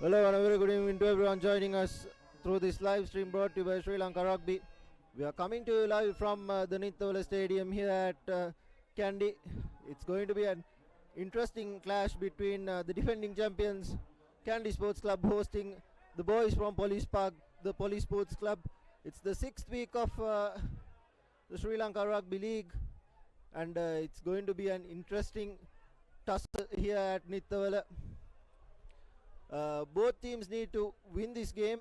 Hello and a very good evening to everyone joining us through this live stream brought to you by Sri Lanka Rugby. We are coming to you live from the Nithavala Stadium here at Kandy. It's going to be an interesting clash between the defending champions Kandy Sports Club hosting the boys from Police Park, the Police Sports Club. It's the 6th week of the Sri Lanka Rugby League, and it's going to be an interesting tussle here at Nithavala. Both teams need to win this game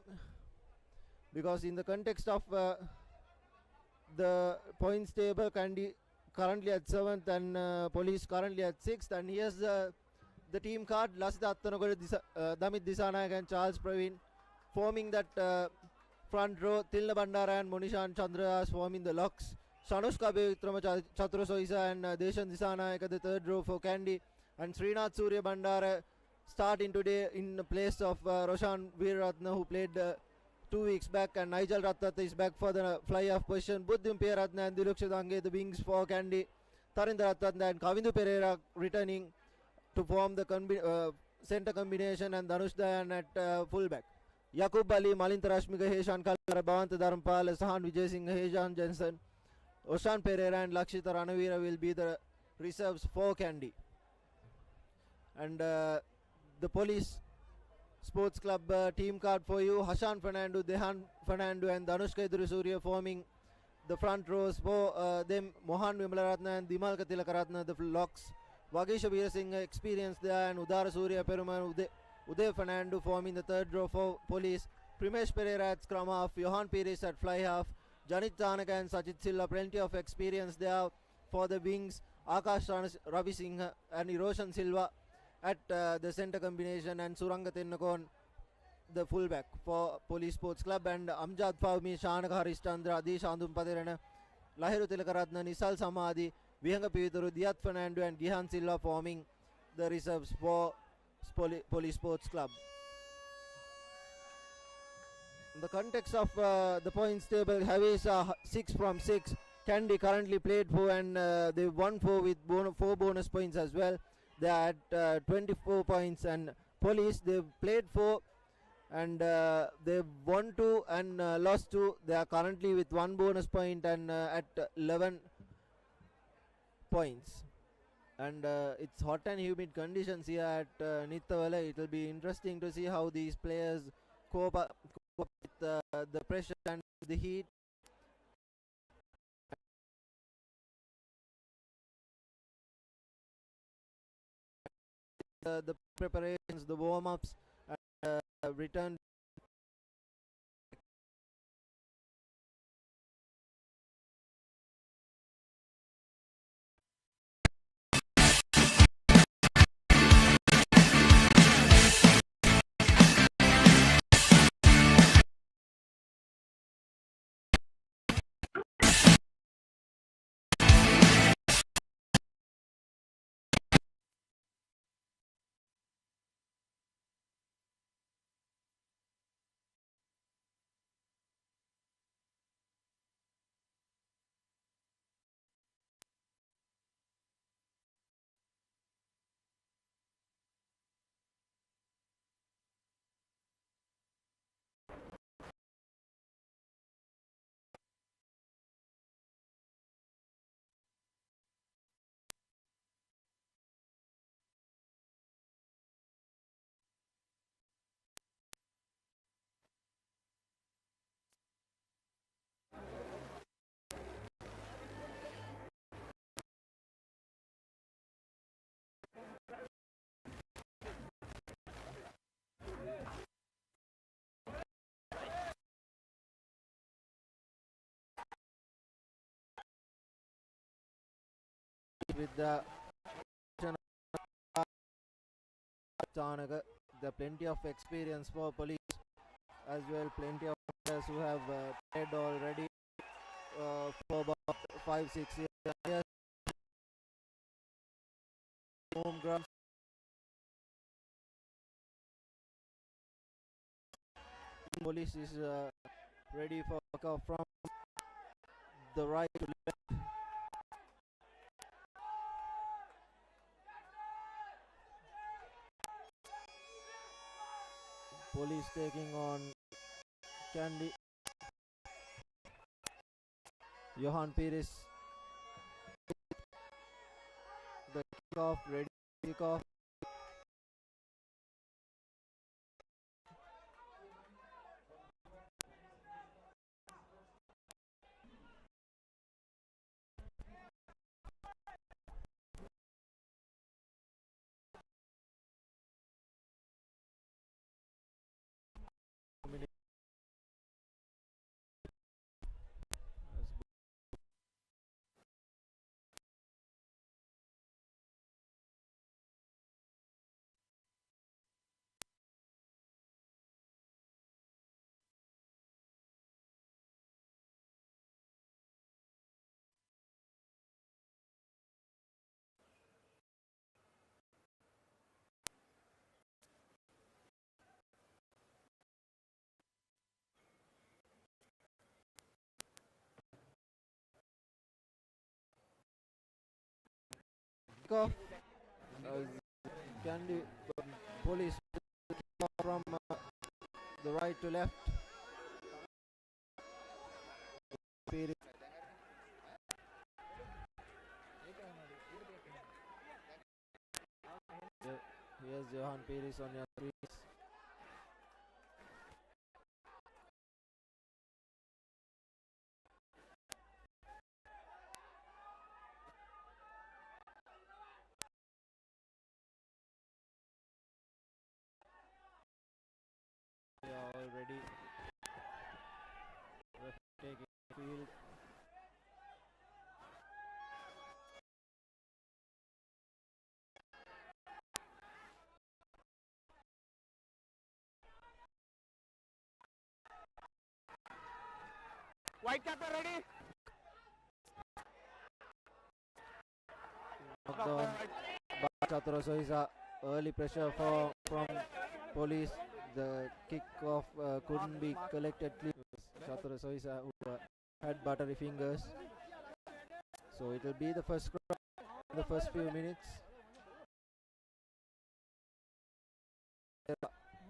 because in the context of the points table, Kandy currently at 7th and Police currently at 6th. And here's the team card. Lasita Attanagode, Damit Disanayak and Charles Praveen forming that front row. Tilna Bandara and Monishan Chandras forming the locks. Sanushka Bevikrama Chatru Soisa and Deshan Disanayak at the third row for Kandy. And Srinath Surya Bandara starting today in the place of Roshan Veeratna, who played 2 weeks back, and Nigel Rattat is back for the fly-off position. Buddhim Peratna and Diluksha Dange, the wings for Kandy. Tarinder Rattatna and Kavindu Pereira returning to form the centre combination, and Dhanush Dayan at fullback. Yakub Ali, Malinta Rashmika, Heshan Kalkara, Bhavanta Dharampal, Sahan Vijay Singh, Hejan Jensen, Oshan Pereira and Lakshita Ranavira will be the reserves for Kandy. And the Police Sports Club team card for you. Hashan Fernando, Dehan Fernando and Dhanushka Surya forming the front rows for them. Mohan Vimalaratna and Dimal Katilakaratna, the locks. Vagisha Veer Singh experience there, and Udara Surya Peruman, Uday Fernando forming the third row for Police. Primesh Pereira at scrum half, Johan Pires at fly half, Janit Chanaka and Sajid Silla, plenty of experience there for the wings. Akash Ravi Singh and Eroshan Silva at the centre combination, and Suranga Tennakon the fullback for Police Sports Club, and Amjad Fawmi, Shanaka Harishchandra, Adi Shandum Padirana, Lahiru Tilakaratna, Nisal Samadhi, Vihanga Pivituru, Diat Fernando and Gihan Silva forming the reserves for Police Sports Club. In the context of the points table, Havis 6 from 6. Kandy currently played 4 and they won 4 with 4 bonus points as well. They are at 24 points, and Police, they've played 4 and they've won 2 and lost 2. They are currently with 1 bonus point and at 11 points. And it's hot and humid conditions here at Nithavala. It will be interesting to see how these players cope up with the pressure and the heat. The preparations, the warm-ups, return. With the Chanaka, the plenty of experience for Police as well, plenty of players who have played already for about 5-6 years. Home ground. Police is ready for kickoff from the right to left. Police taking on Kandy. Johan Pires. The kickoff, ready kickoff. Kickoff. Kandy Police from the right to left. Pires. Here's Johan Pires on your screens. They are already taking field. White capper ready. Knocked down by Chatara Soisa. Early pressure from Police. The kickoff couldn't be collected clearly. Chatara Soisa who had buttery fingers. So it will be the first scrum in the first few minutes.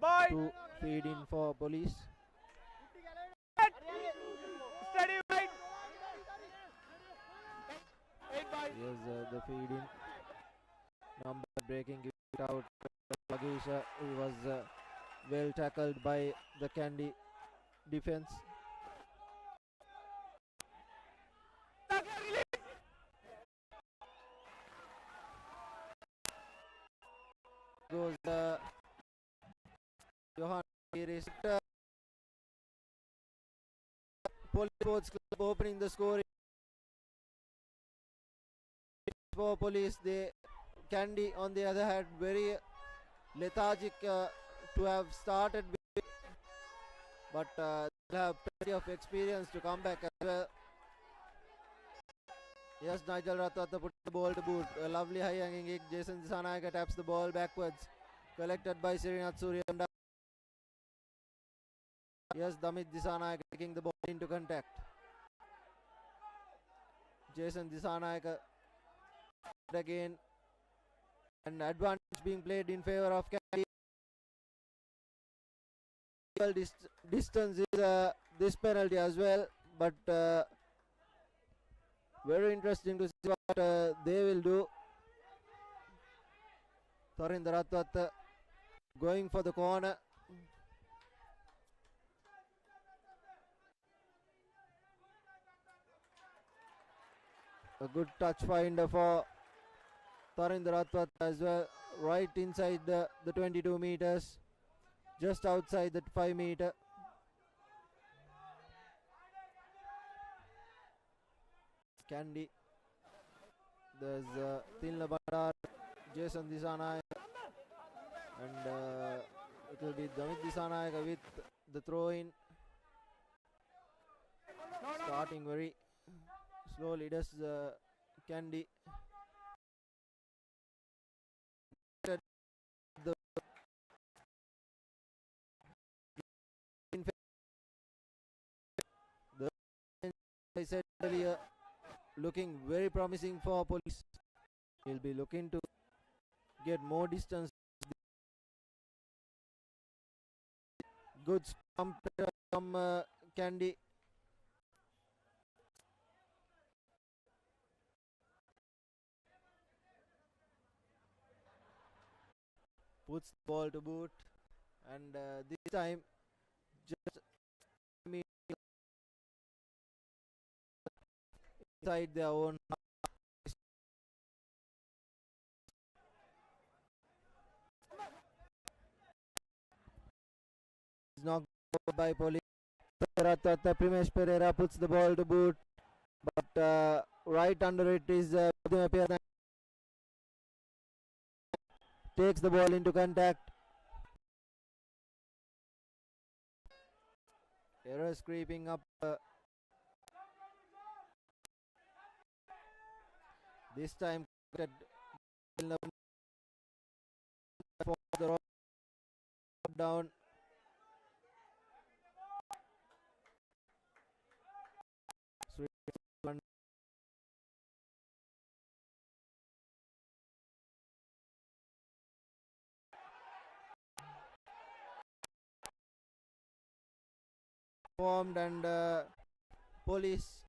Bye. To feed in for Police. Steady right. 8 by. Here's the feed in. Number breaking it out. Lagisha, he was well tackled by the Kandy defense. Goes Johan Pires. Police Sports Club opening the score for Police. They Kandy on the other hand very lethargic to have started with, but they'll have plenty of experience to come back as well. Yes, Nigel Ratata put the ball to boot. A lovely high hanging kick. Jason Disanayaka taps the ball backwards. Collected by Srinath Suryanda. Yes, Damit Disanayaka taking the ball into contact. Jason Disanayaka again. And advantage being played in favor of Kandy. Distance is this penalty as well, but very interesting to see what they will do. Tharinder Ratwat going for the corner. A good touch finder for Tharinder Ratwat as well, right inside the 22 meters, just outside the 5 meter. Kandy. There's Tilna Bandar, Jason Disanayaka, and it will be Damit Disanayaka with the throw in. Starting very slowly, does Kandy. I said earlier, looking very promising for Police. He'll be looking to get more distance Good stump from Kandy. Puts the ball to boot, and this time just inside their own. Is knocked over by Police. Primesh Pereira puts the ball to boot, but right under it is Buddhima Pereira. Takes the ball into contact. Errors creeping up. This time for the rock down. Formed and Police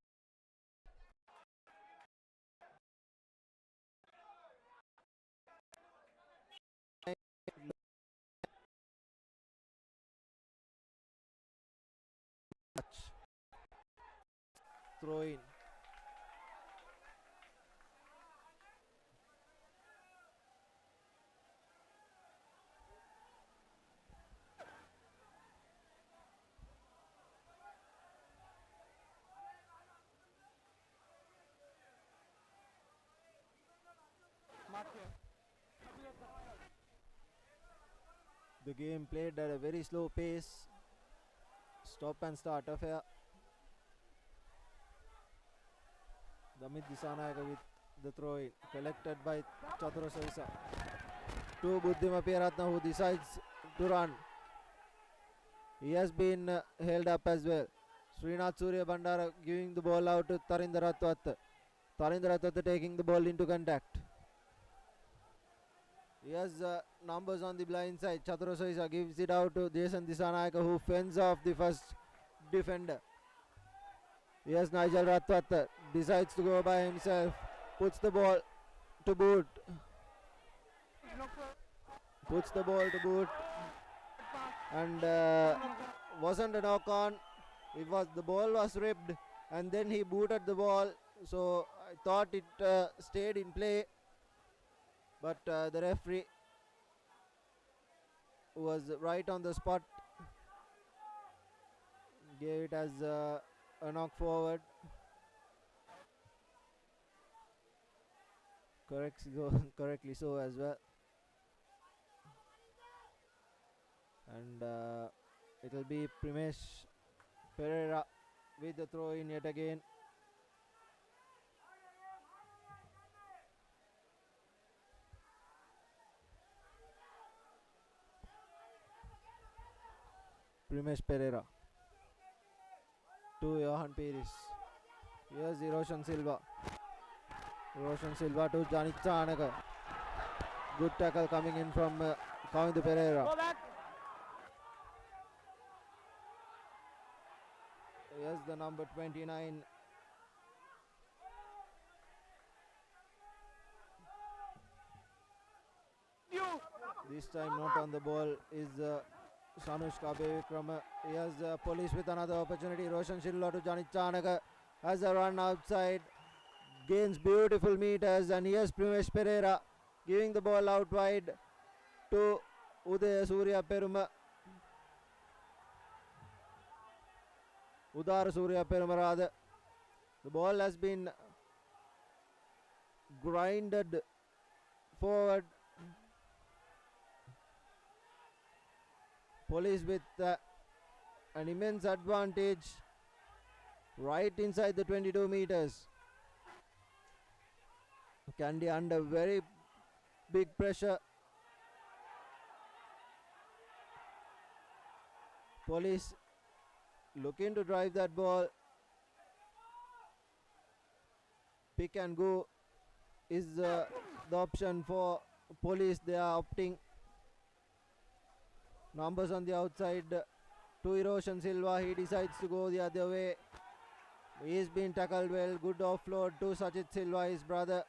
throw in. The game played at a very slow pace. Stop and start affair. Damit Disanayaka with the throw in, collected by Chatura Saisa. To Buddhima Peratna, who decides to run. He has been held up as well. Srinath Surya Bandara giving the ball out to Tarinder Ratwat. Tarinder Ratwat taking the ball into contact. He has numbers on the blind side. Chatura Saisa gives it out to Jason Disanayaka, who fends off the first defender. Yes, Nigel Ratwat decides to go by himself. Puts the ball to boot. Puts the ball to boot. And wasn't a knock on. It was, the ball was ripped, and then he booted the ball. So I thought it stayed in play. But the referee was right on the spot. Gave it as a knock forward. Correctly so as well. And it will be Primesh Pereira with the throw in yet again. Primesh Pereira to Johan Pires. Here's the Roshan Silva. Roshan Silva to Janit Chanaka. Good tackle coming in from Kandy Pereira. Here's the number 29. This time not on the ball is Sanushka Bevikrama. Here's Police with another opportunity. Roshan Silva to Janit Chanaka. Has a run outside. Gains beautiful meters, and here's Primesh Pereira giving the ball out wide to Udaya Surya Peruma. Udara Surya Peruma rather. The ball has been grinded forward. Police with an immense advantage right inside the 22 meters. Kandy under very big pressure. Police looking to drive that ball. Pick and go is the option for Police. They are opting. Numbers on the outside to Erosion Silva. He decides to go the other way. He's been tackled well. Good offload to Sachit Silva, his brother.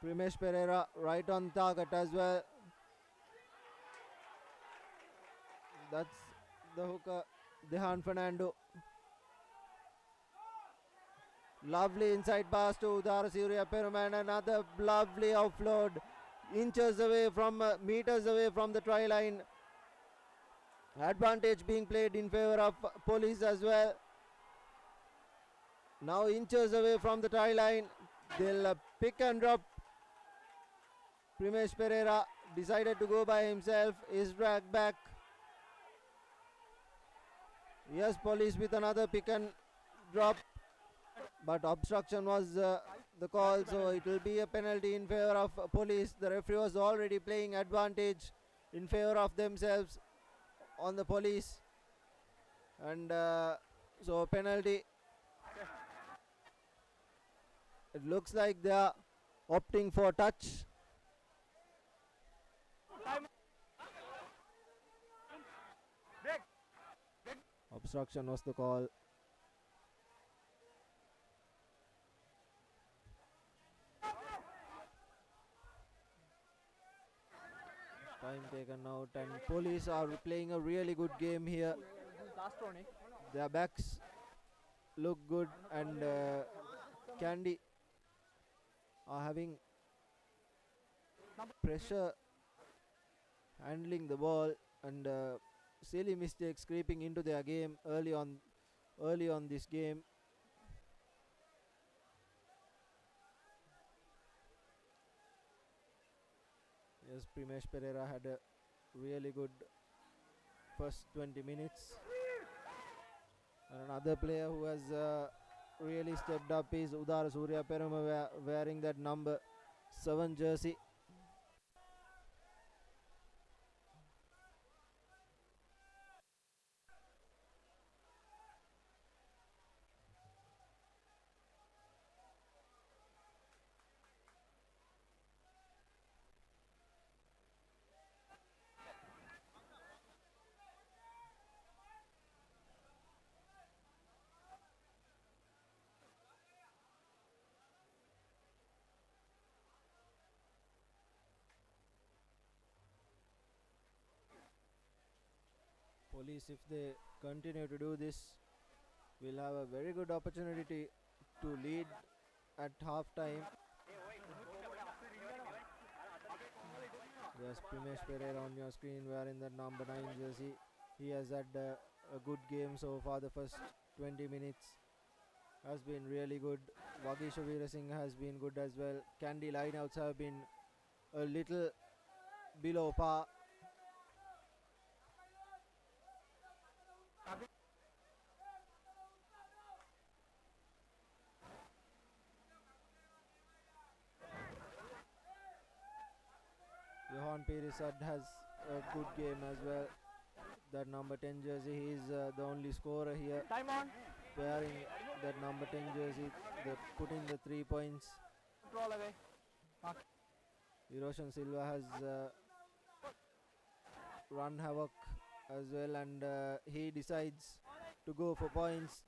Primesh Pereira right on target as well. That's the hooker, Dehan Fernando. Lovely inside pass to Udara Surya Peruman. Another lovely offload. Inches away from, meters away from the try line. Advantage being played in favor of Police as well. Now inches away from the try line. They'll pick and drop. Primesh Pereira decided to go by himself. Is dragged back. Yes, Police with another pick and drop. But obstruction was the call, so it will be a penalty in favor of Police. The referee was already playing advantage in favor of themselves on the Police. And so penalty. It looks like they are opting for touch. Obstruction was the call. Time taken out, and Police are playing a really good game here. Their backs look good, and Kandy are having pressure handling the ball, and silly mistakes creeping into their game early on this game. Yes, Primesh Pereira had a really good first 20 minutes. And another player who has really stepped up is Udara Surya Peruma, wearing that number 7 jersey. Police, if they continue to do this, will have a very good opportunity to lead at half time. Yes, Primesh Pereira on your screen wearing the number 9 jersey. He has had a good game so far. The first 20 minutes has been really good. Vagisha Veerasinghe has been good as well. Kandy lineouts have been a little below par. Johan Perisad has a good game as well. That number 10 jersey, he is the only scorer here. Time on. Wearing that number 10 jersey, putting the 3 points. Control away. Erosion Silva has run havoc as well, and he decides to go for points.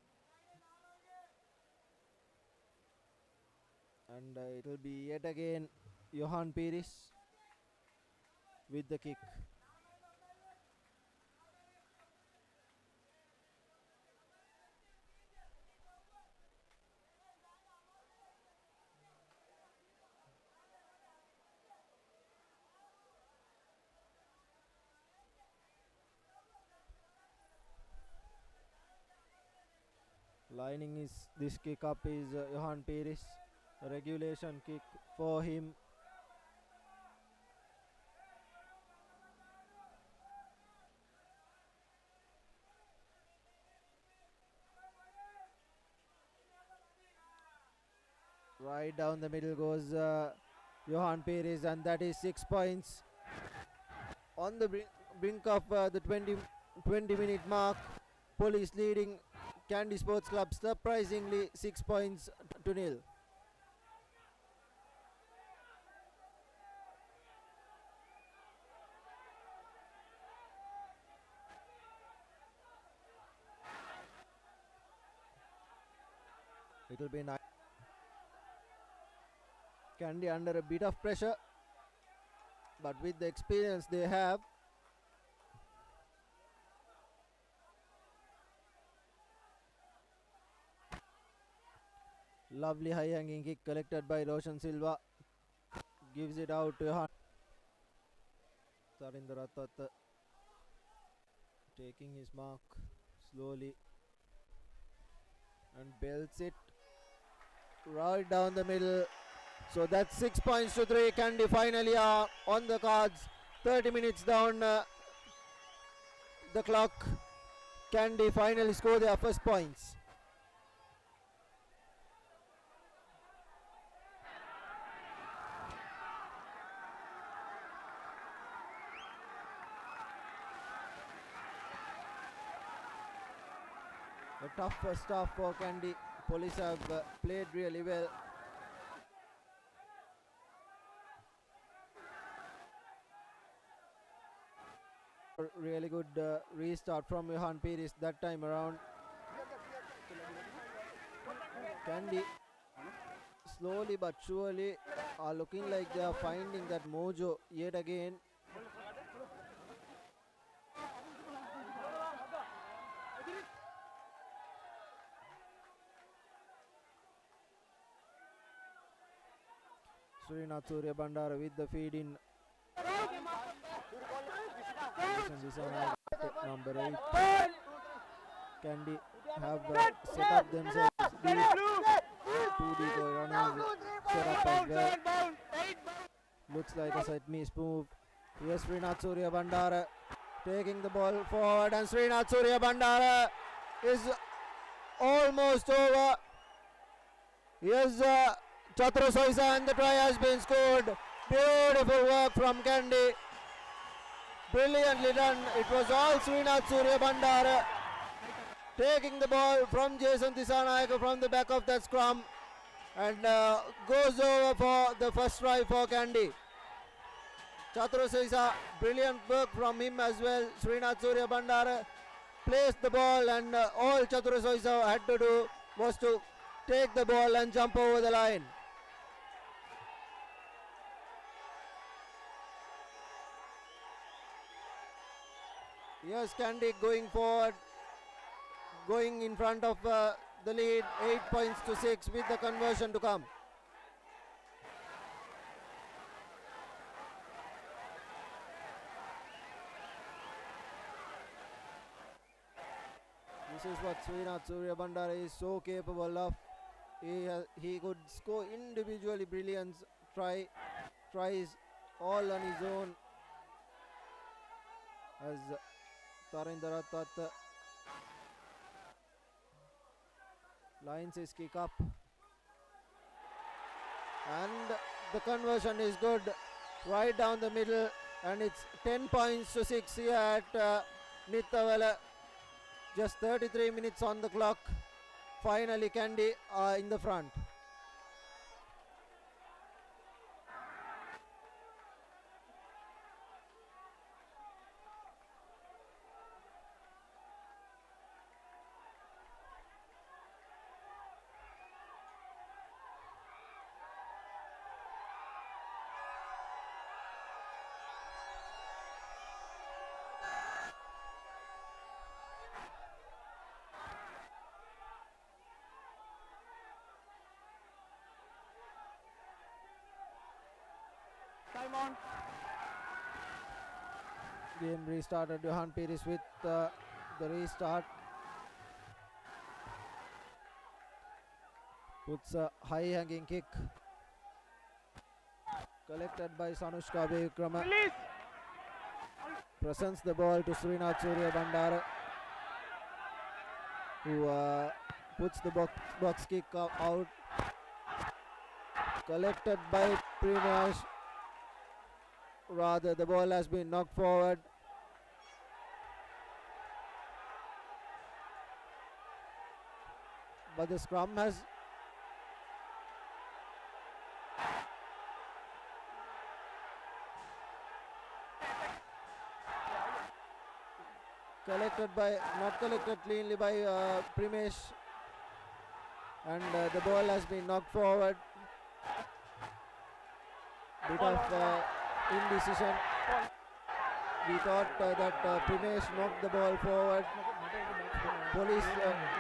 And it will be yet again Johan Peris with the kick. Lining this kick up is Johan Peris. A regulation kick for him. Right down the middle goes Johan Peris, and that is 6 points. On the brink of the 20-minute mark, Police leading Kandy Sports Club surprisingly 6 points to nil. It will be nice. Kandy under a bit of pressure, but with the experience they have, lovely high hanging kick collected by Roshan Silva, gives it out to Johan. Tarindaratta taking his mark slowly and belts it right down the middle. So that's 6 points to 3. Kandy finally are on the cards. 30 minutes down the clock. Kandy finally score their first points. A tough first half for Kandy. Police have played really well. Really good restart from Johan Pires that time around. Kandy slowly but surely are looking like they are finding that mojo yet again. Srinath Surya Bandara with the feed in. Number 8. Kandy have set up themselves. 2 decoy runners set up as well. Looks like a set miss move. Here's Srinath Surya Bandara taking the ball forward, and Srinath Surya Bandara is almost over. Here's Chatru Soisa, and the try has been scored. Beautiful work from Kandy. Brilliantly done. It was all Srinath Surya Bandara taking the ball from Jason Disanayake from the back of that scrum, and goes over for the first try for Kandy. Chatru Soisa, brilliant work from him as well. Srinath Surya Bandara placed the ball, and all Chatru Soisa had to do was to take the ball and jump over the line. Yes, Kandy going forward, going in front of the lead, 8 points to 6 with the conversion to come. This is what Srinath Surya Bandara is so capable of. He could score individually brilliant tries all on his own, as Tarindaratta lines his kick up, and the conversion is good right down the middle, and it's 10 points to 6 here at Nittavala. Just 33 minutes on the clock. Finally Kandy in the front. Time on. Game restarted. Johan Pires with the restart. Puts a high hanging kick collected by Sanushka Vikrama. Release. Presents the ball to Srinath Surya Bandara, who puts the box kick out. Collected by Primesh. Rather, the ball has been knocked forward. But the scrum has not collected cleanly by Primesh. and the ball has been knocked forward. Bit of indecision. We thought that Primesh knocked the ball forward. Police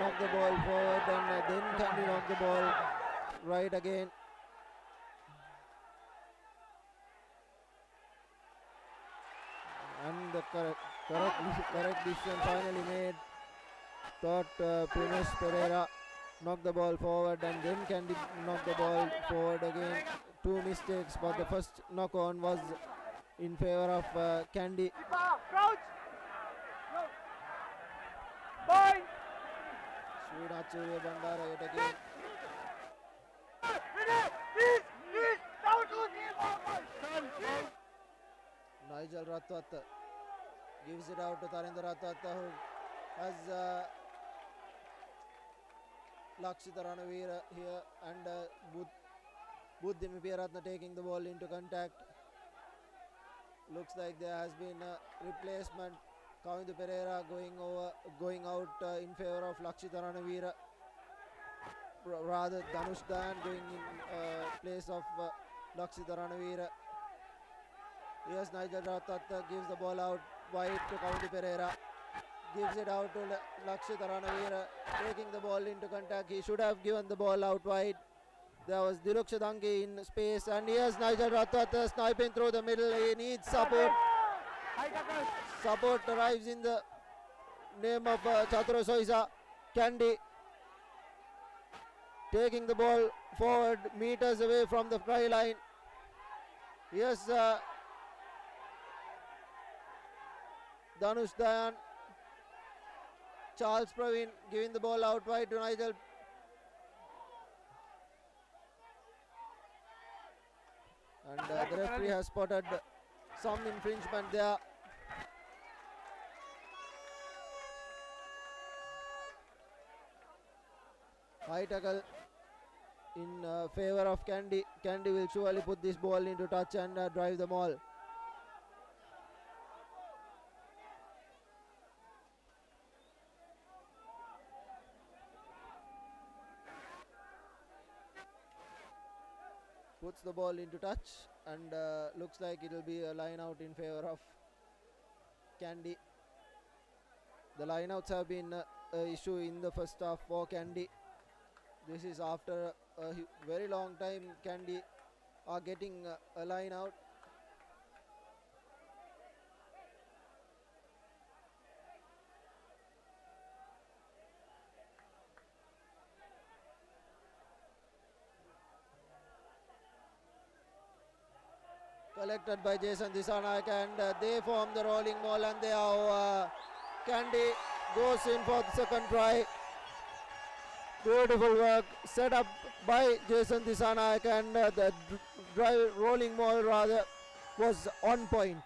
knocked the ball forward, and then Kandy knocked the ball right again. And the correct decision finally made. Thought Primesh Pereira knocked the ball forward, and then Kandy knocked the ball forward again. Two mistakes, but the first knock on was in favor of Kandy. Crouch. Boy. Srinath Surya Bandara yet again. Nigel Ratwat gives it out to Tarinder Ratwat, who has Lakshita Ranavira here, and Buddhi Mipiyaratna taking the ball into contact. Looks like there has been a replacement. Kavindu Pereira going out in favor of Lakshita Ranavira. Rather Dhanush Dayan going in place of Lakshita Ranavira. Yes, Nigel Rathat gives the ball out wide to Kavindu Pereira. Gives it out to Lakshita Ranavira, taking the ball into contact. He should have given the ball out wide. There was Diluksha Dangi in space, and here's Nigel Rathat sniping through the middle. He needs support. Support arrives in the name of Chatura Soisa. Kandy taking the ball forward, meters away from the try line. Yes, Dhanush Dayan. Charles Praveen giving the ball out wide to Nigel. And the referee has spotted some infringement there. High tackle in favor of Kandy. Kandy will surely put this ball into touch and drive the ball. Puts the ball into touch, and looks like it will be a line out in favor of Kandy. The line outs have been an issue in the first half for Kandy. This is after a very long time Kandy are getting a line out. Collected by Jason Disanayak, and they form the rolling ball, and they have Kandy goes in for the second try. Beautiful work set up by Jason Disanayak, and the rolling ball rather was on point.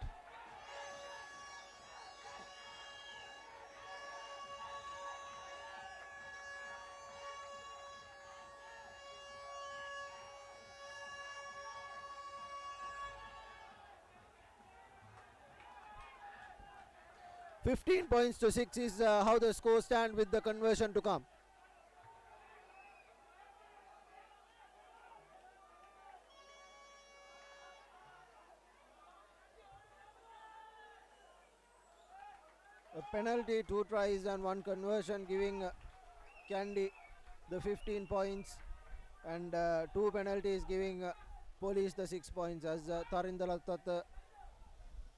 (15 points to 6) is how the score stand with the conversion to come. A penalty, 2 tries and 1 conversion, giving Kandy the 15 points, and 2 penalties giving Police the 6 points, as Tarinder Rathat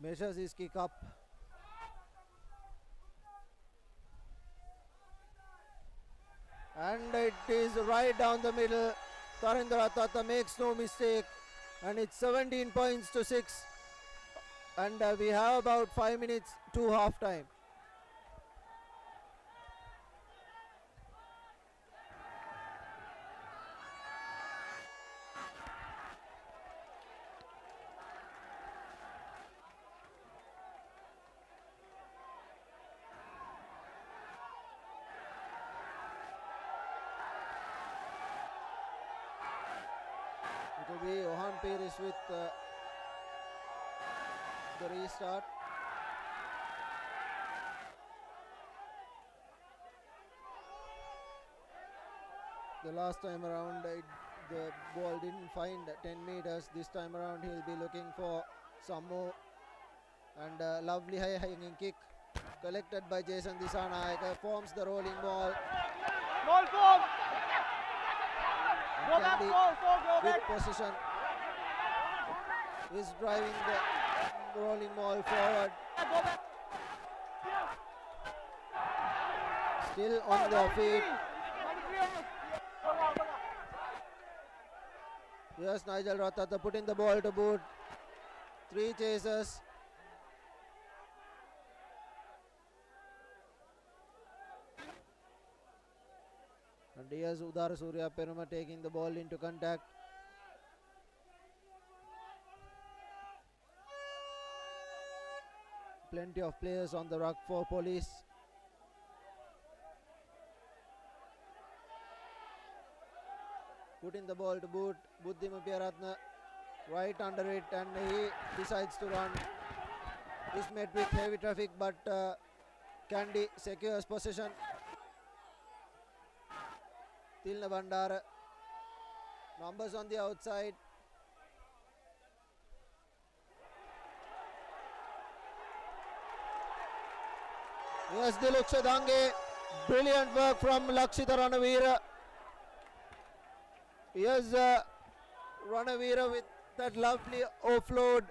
measures his kick up. And it is right down the middle. Tarinder Rathat makes no mistake, and it's 17 points to 6, and we have about 5 minutes to half time. It will be Johan Pires with the restart. The last time around, the ball didn't find 10 meters. This time around, he'll be looking for some more. And a lovely high hanging kick collected by Jason Disanayake forms the rolling ball. Ball form. And Go back, Kandy go with back. position is driving the rolling ball forward. Go back. Still on their feet. Yes, Nigel Ratata putting the ball to boot. 3 chasers. And here's Udara Surya Peruma taking the ball into contact. Plenty of players on the ruck for Police. Putting the ball to boot. Buddhima Piyaratna right under it, and he decides to run. Is met with heavy traffic, but Kandy secures possession. Tilna Bandara. Numbers on the outside. Yes, Diluksha Dange. Brilliant work from Lakshita Ranavira. Yes, Ranavira with that lovely offload.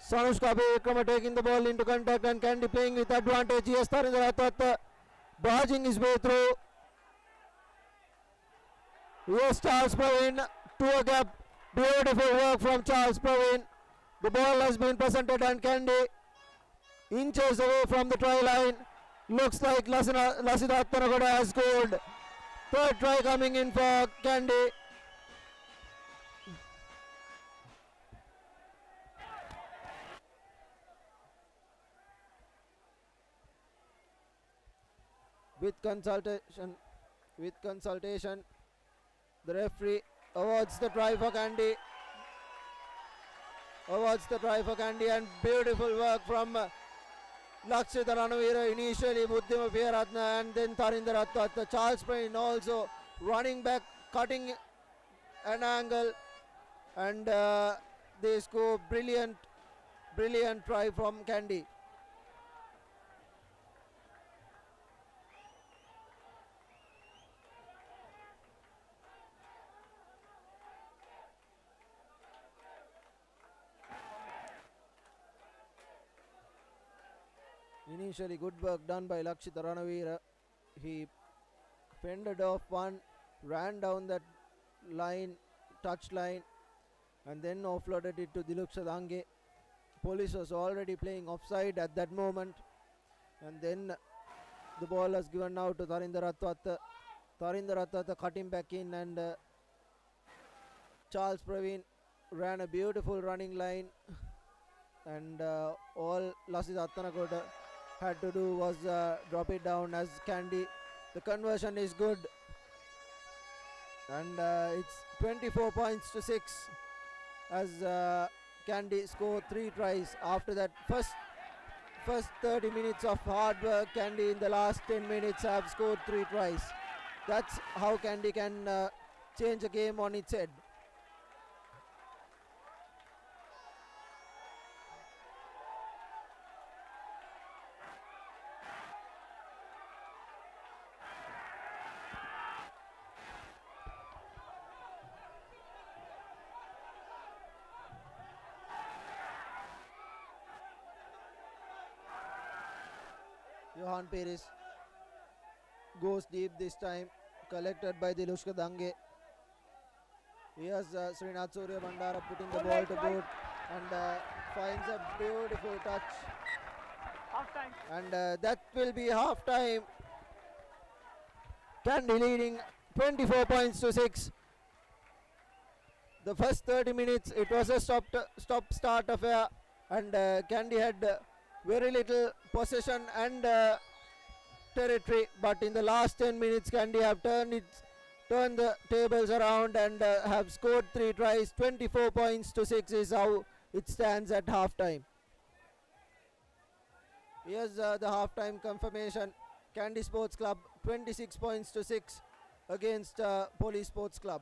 Sanushka Bekrama taking the ball into contact, and Kandy playing with advantage. Yes, Tarindra Ratata barging his way through. Yes, Charles Praveen to a gap. Beautiful work from Charles Praveen. The ball has been presented, and Kandy inches away from the try line. Looks like Lasida Attanagoda has scored. Third try coming in for Kandy. With consultation, the referee awards the try for Kandy. And beautiful work from Lakshita Ranavira. Initially Buddhima Piyaratna and then Tarindra Ratata. Charles Praveen also running back, cutting an angle, and they score brilliant try from Kandy. Initially good work done by Lakshita Ranavira. He fended off one, ran down that line, touch line, and then offloaded it to Diluksha Dange. Police was already playing offside at that moment, and then the ball was given now to Tarindra Ratata. Tarindra Ratata cutting back in, and Charles Praveen ran a beautiful running line, and all Lasida Attanagoda had to do was drop it down as Kandy. The conversion is good, and it's 24 points to 6 as Kandy scored 3 tries. After that first 30 minutes of hard work, Kandy in the last 10 minutes have scored 3 tries. That's how Kandy can change a game on its head. Johan Peris goes deep this time, collected by Dilushka Dange. Here's Srinath Surya Bandara putting the ball to boot, and finds a beautiful touch. Half time. And that will be half time. Kandy leading 24 points to 6. The first 30 minutes it was a stop-start affair, and Kandy had very little possession and territory, but in the last 10 minutes Kandy have turned the tables around and have scored 3 tries. 24 points to 6 is how it stands at half time. Here's the half time confirmation. Kandy Sports Club 26 points to 6. against Police Sports Club.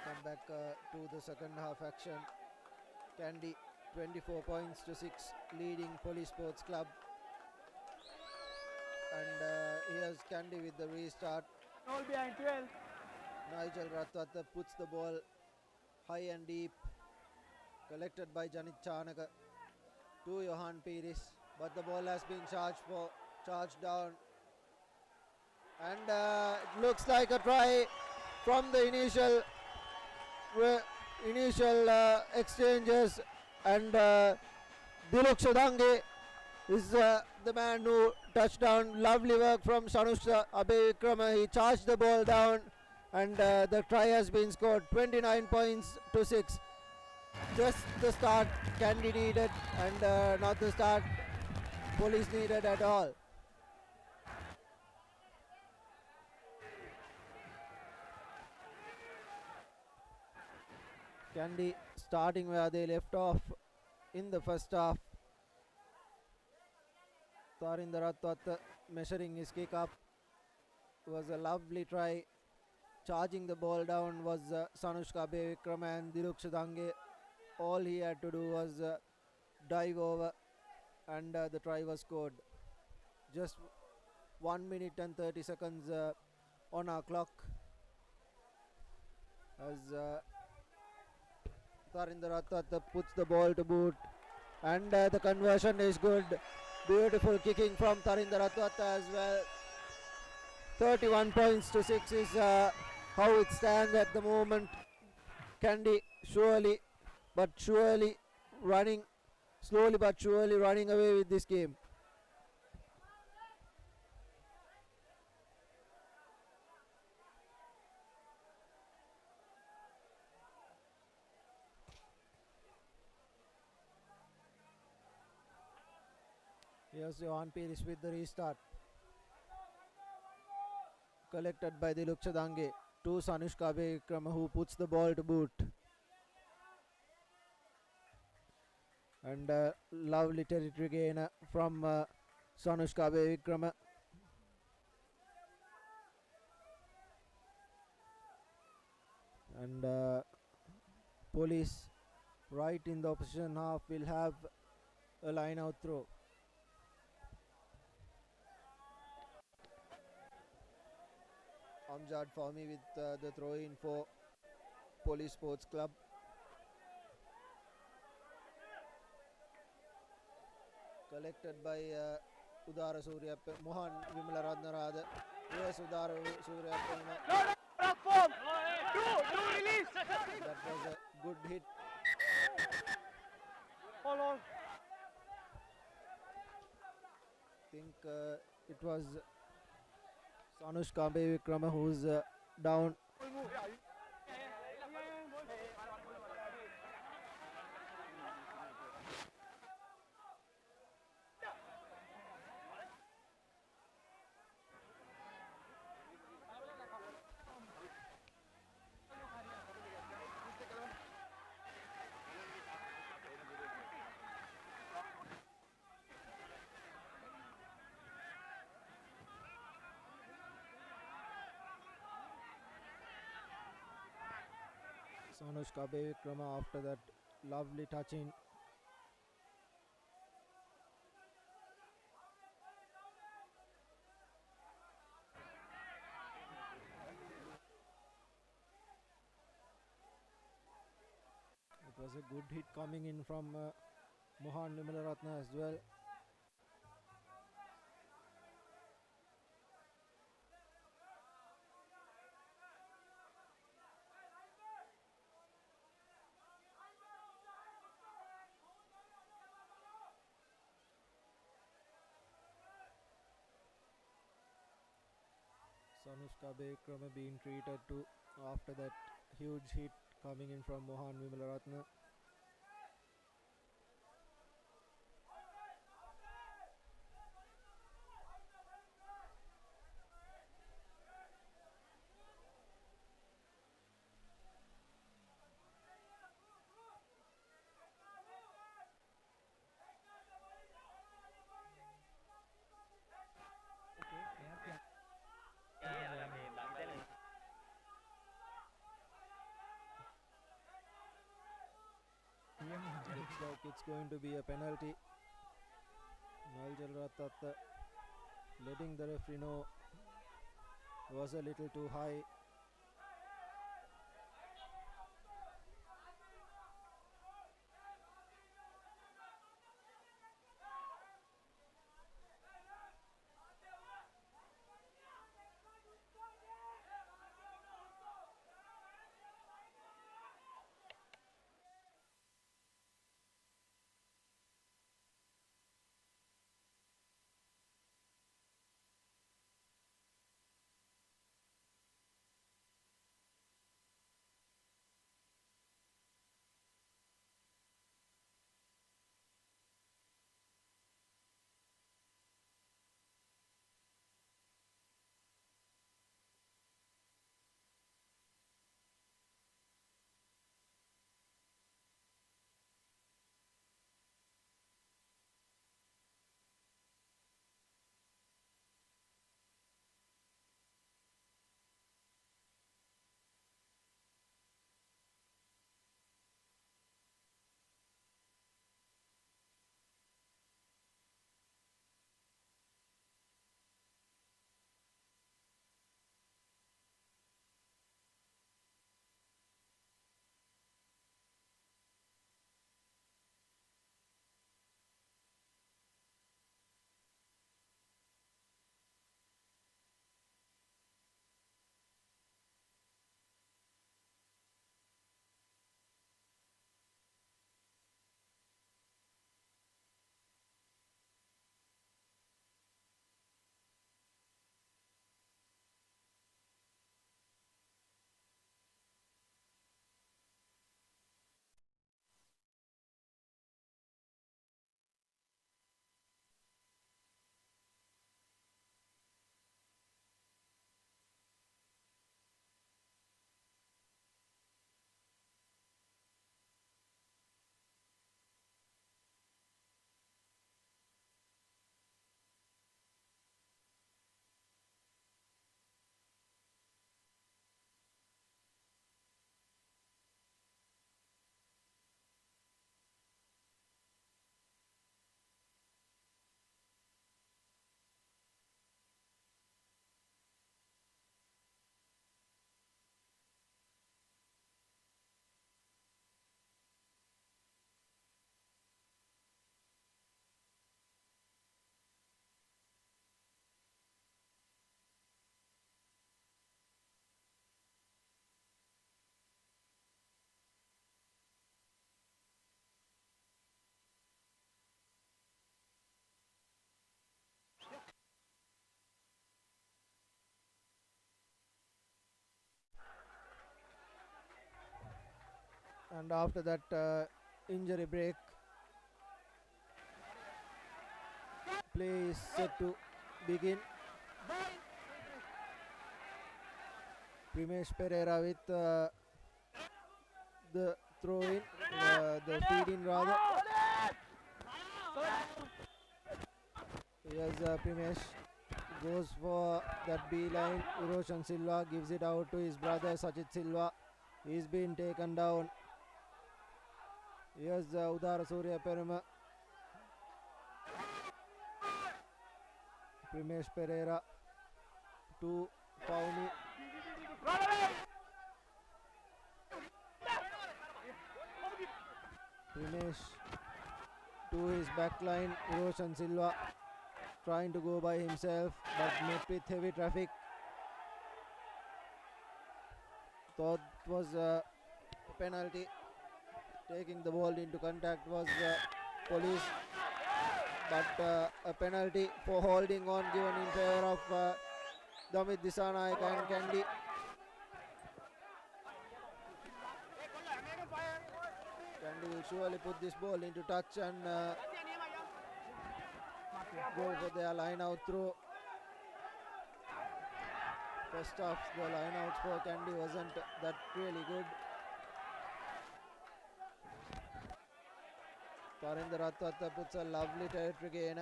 come back to the second half action. Kandy 24 points to 6 leading Police Sports Club. And here's Kandy with the restart. All behind 12. Nigel Ratwata puts the ball high and deep, collected by Janit Chanaka to Johan Piris, but the ball has been charged down, and it looks like a try from the initial exchanges, and Diluk Shodange is the man who touched down. Lovely work from Sanusha Abevikrama. He charged the ball down, and the try has been scored. 29 points to 6. Just the start Kandy needed, and not the start Police needed at all. Kandy starting where they left off in the first half. Tarinder Ratwat measuring his kick up. It was a lovely try. Charging the ball down was Sanushka Bevikrama and Diluk Shadange. All he had to do was dive over, and the try was scored. Just 1 minute and 30 seconds on our clock as Tarinder Ratwat puts the ball to boot, and the conversion is good. Beautiful kicking from Tarinder Ratwat as well. 31 points to 6 is how it stands at the moment. Kandy slowly but surely running away with this game. Here's Johan Piris with the restart. Collected by Diluk Shadange to Sanushka Bevikrama, who puts the ball to boot. And lovely territory gain from Sanushka Bevikrama. And Police right in the opposition half will have a line out throw. Amjad Fahmy with the throw in for Police Sports Club. Collected by Udara Surya Mohan Vimala Radnarada. Yes, Udara Surya. Platform. Two release. That was a good hit. Hold on. I think it was Sanushka Bevikrama who's down. Sanushka Bevikrama after that lovely touching. It was a good hit coming in from Mohan Vimalaratna as well. Sanushka Bevikrama being treated to after that huge hit coming in from Mohan Vimalaratna. it's going to be a penalty. Nigel Ratat letting the referee know was a little too high. And after that injury break, play is set to begin. Primesh Pereira with the throw in, the feed in rather. Yes, Primesh goes for that B line. Roshan Silva gives it out to his brother Sachit Silva. He's been taken down. Yes, Udara Surya Peruma. Primesh Pereira to Pauni. Primesh to his backline. Roshan Silva trying to go by himself but met with heavy traffic. Thought was a penalty. Taking the ball into contact was police, but a penalty for holding on given in favor of Damit Disanayak and Kandy. Kandy will surely put this ball into touch and go for their line out throw. First half, the line outs for Kandy wasn't that really good. Tarinder Rattata puts a lovely territory gain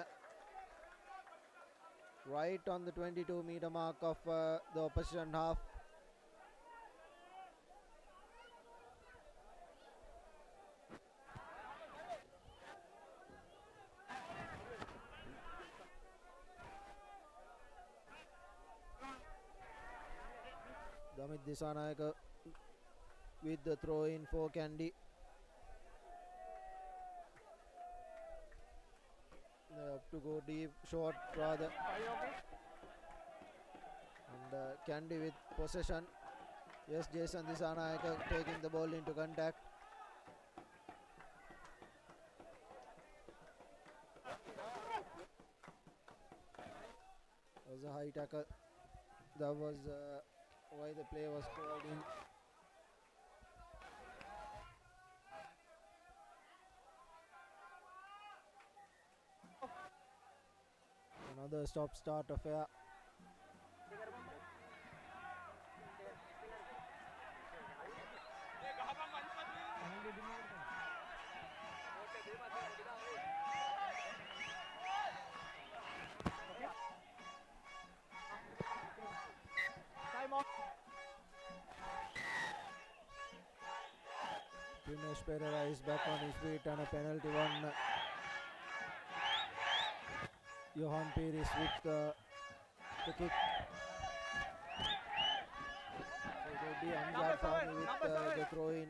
right on the 22-meter mark of the opposition half. Damit Disanayaka with the throw in for Kandy. They have to go deep, short rather. And Kandy with possession. Yes, Jason Disanayaka taking the ball into contact. That was a high tackle. That was why the play was called in. Another stop-start affair. Primesh Pereira is back on his feet and a penalty one. Johan Pires with the kick. So it will be Amjad Fahmy with the throw in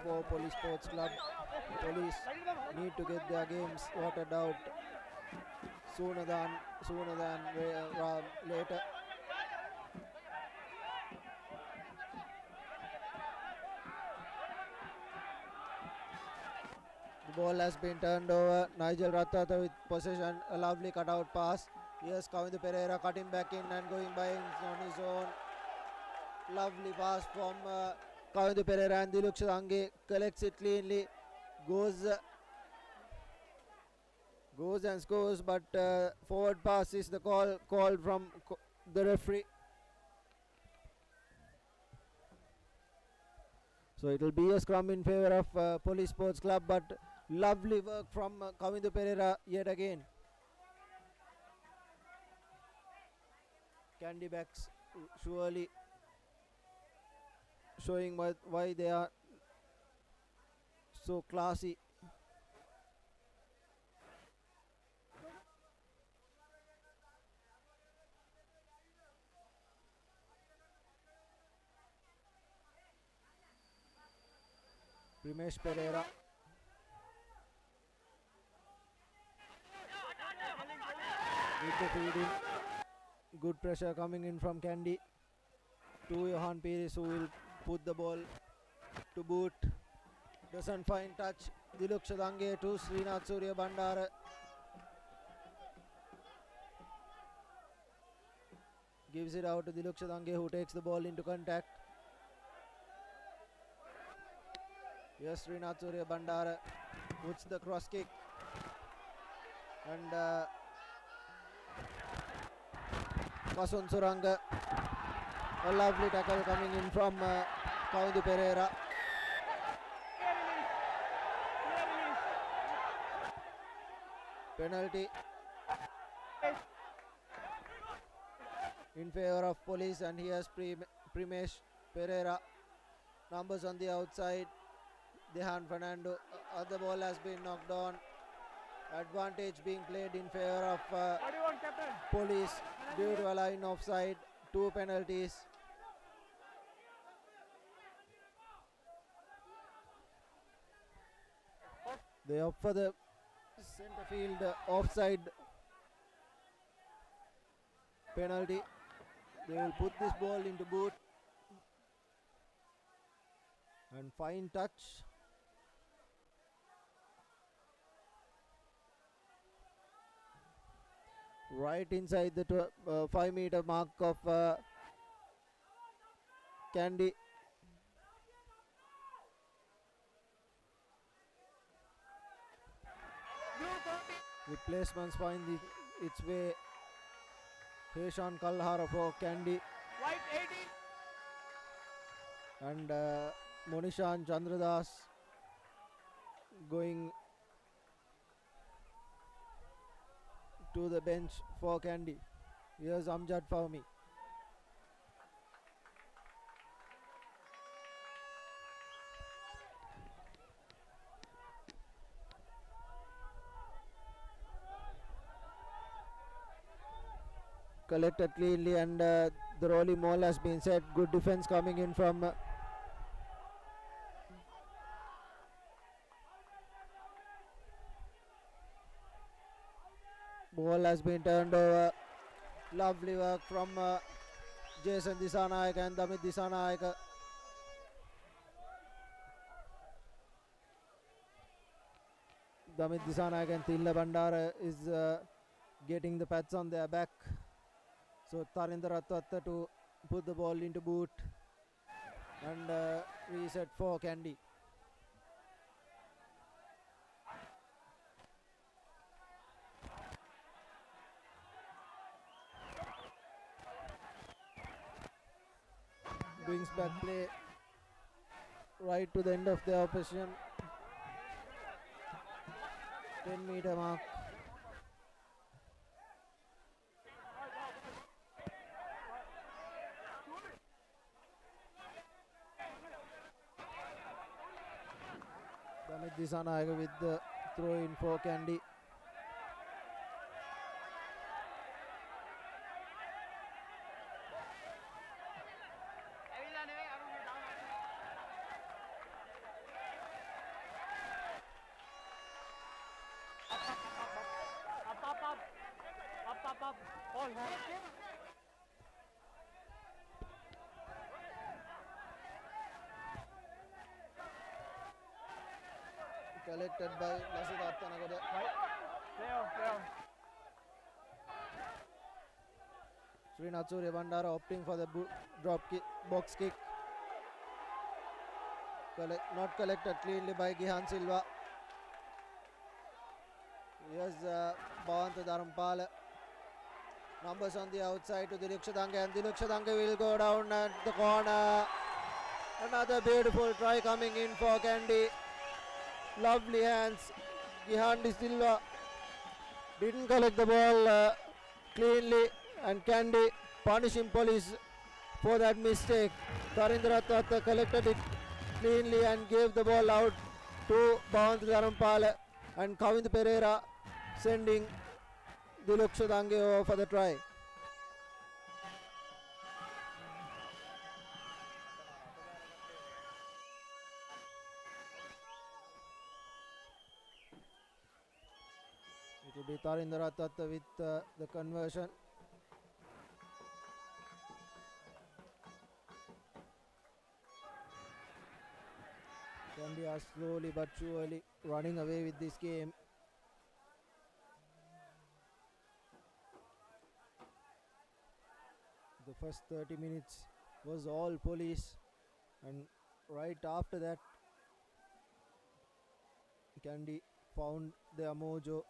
for Police Sports Club. Police need to get their games sorted out sooner than later. The ball has been turned over. Nigel Ratata with possession. A lovely cutout pass. Yes, Kavindu Pereira cutting back in and going by on his own. Lovely pass from Kavindu Pereira, and Diluk Shadange collects it cleanly. Goes and scores, but forward pass is the call from the referee. So it will be a scrum in favor of Police Sports Club, but lovely work from Kavindu Pereira yet again. Kandy backs surely showing why they are so classy. Primesh Pereira. With the feeding. Good pressure coming in from Kandy to Johan Pires, who will put the ball to boot. Doesn't find touch. Diluk Shadange to Srinath Surya Bandara. Gives it out to Diluk Shadange, who takes the ball into contact. Yes, Srinath Surya Bandara puts the cross kick. And Kasun Suranga. A lovely tackle coming in from Kavindu Pereira. Penalty in favor of Police, and here's Primesh Pereira. Numbers on the outside. Dehan Fernando. Other ball has been knocked on. Advantage being played in favor of Police due to a line offside. 2 penalties. They opt for the centre field offside penalty. They will put this ball into boot and fine touch. Right inside the 5 meter mark of Kandy. Replacements find its way. Heshan Kalhara for Kandy. White 18. And Monishan Chandradas going to the bench for Kandy. Here's Amjad Fahmy. Collected cleanly, and The rolling maul has been set. Good defense coming in from ball has been turned over. Lovely work from Jason Disanayaka and Damit Disanayaka. Damit Disanayaka and Tilla Bandara is getting the pats on their back. So Tarinder Ratwatta to put the ball into boot and reset for Kandy. Brings back play right to the end of the opposition 10-meter mark. Damit Disanayaka with the throw in for Kandy. Up. All hands. Collected by Lasith Attanagoda. Clear. Srinath Surya Bandara opting for the drop kick, box kick. Not collected cleanly by Gihan Silva. Here's Bhavanta Dharampala. Numbers on the outside to Dilukshadange, and Dilukshadange will go down at the corner. Another beautiful try coming in for Kandy. Lovely hands. Gihan Silva didn't collect the ball cleanly, and Kandy punishing police for that mistake. Tarindra Tatta collected it cleanly and gave the ball out to Bhavanta Dharampala, and Kavind Pereira sending Dilukshadange over for the try. It will be Tarindra Tatta with the conversion. Kandy are slowly but surely running away with this game. The first 30 minutes was all police, and right after that Kandy found their mojo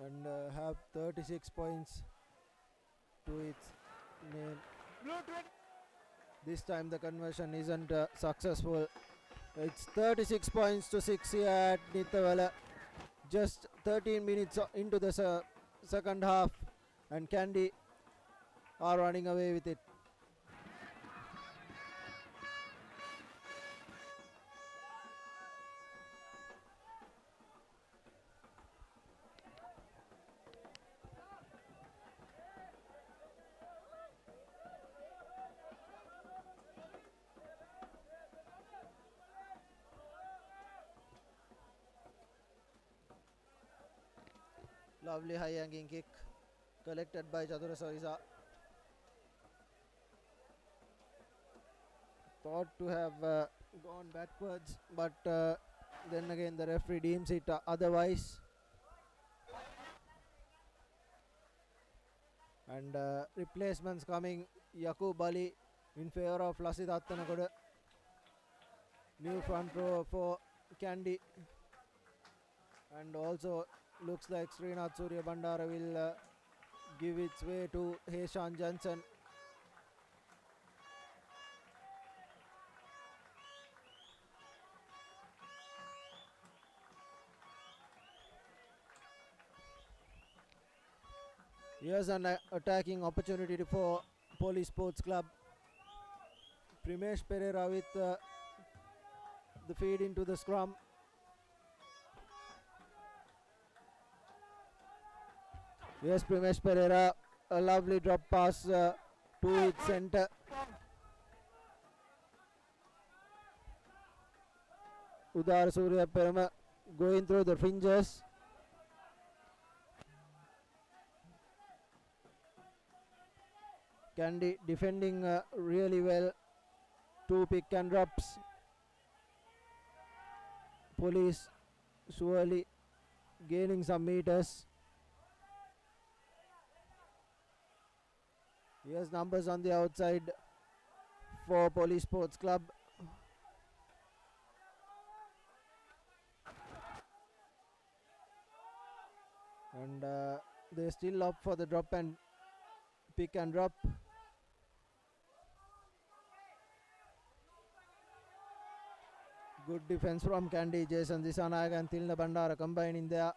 and have 36 points to its name. This time the conversion isn't successful. It's 36 points to 6 here at Nithavala. Just 13 minutes into the second half, and Kandy are running away with it. Lovely high hanging kick collected by Chatura Sarisa. Thought to have gone backwards, but then again the referee deems it otherwise. And replacements coming. Yakub Ali in favor of Lasith Attanagoda. New front row for Kandy. And also looks like Srinath Surya Bandara will give its way to Heshan Johnson. Here's an attacking opportunity for Police Sports Club. Primesh Pereira with the feed into the scrum. Yes, Primesh Pereira a lovely drop pass to its center. Udar Surya Perama going through the fringes. Kandy defending really well. 2 pick and drops. Police surely gaining some meters. Here's numbers on the outside for Police Sports Club. And they're still up for the drop and pick and drop. Good defense from Kandy. Jason Disanayak and Tilna Bandara combining there.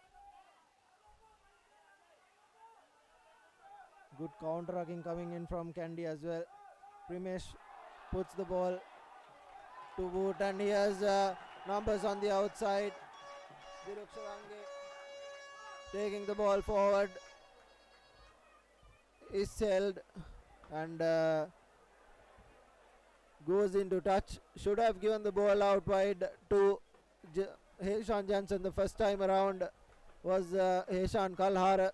Good counter-attacking coming in from Kandy as well. Primesh puts the ball to boot, and he has numbers on the outside. Diluk Sharange taking the ball forward is held and goes into touch. Should have given the ball out wide to Heshan Jansen the first time around. Was Heshan Kalhar.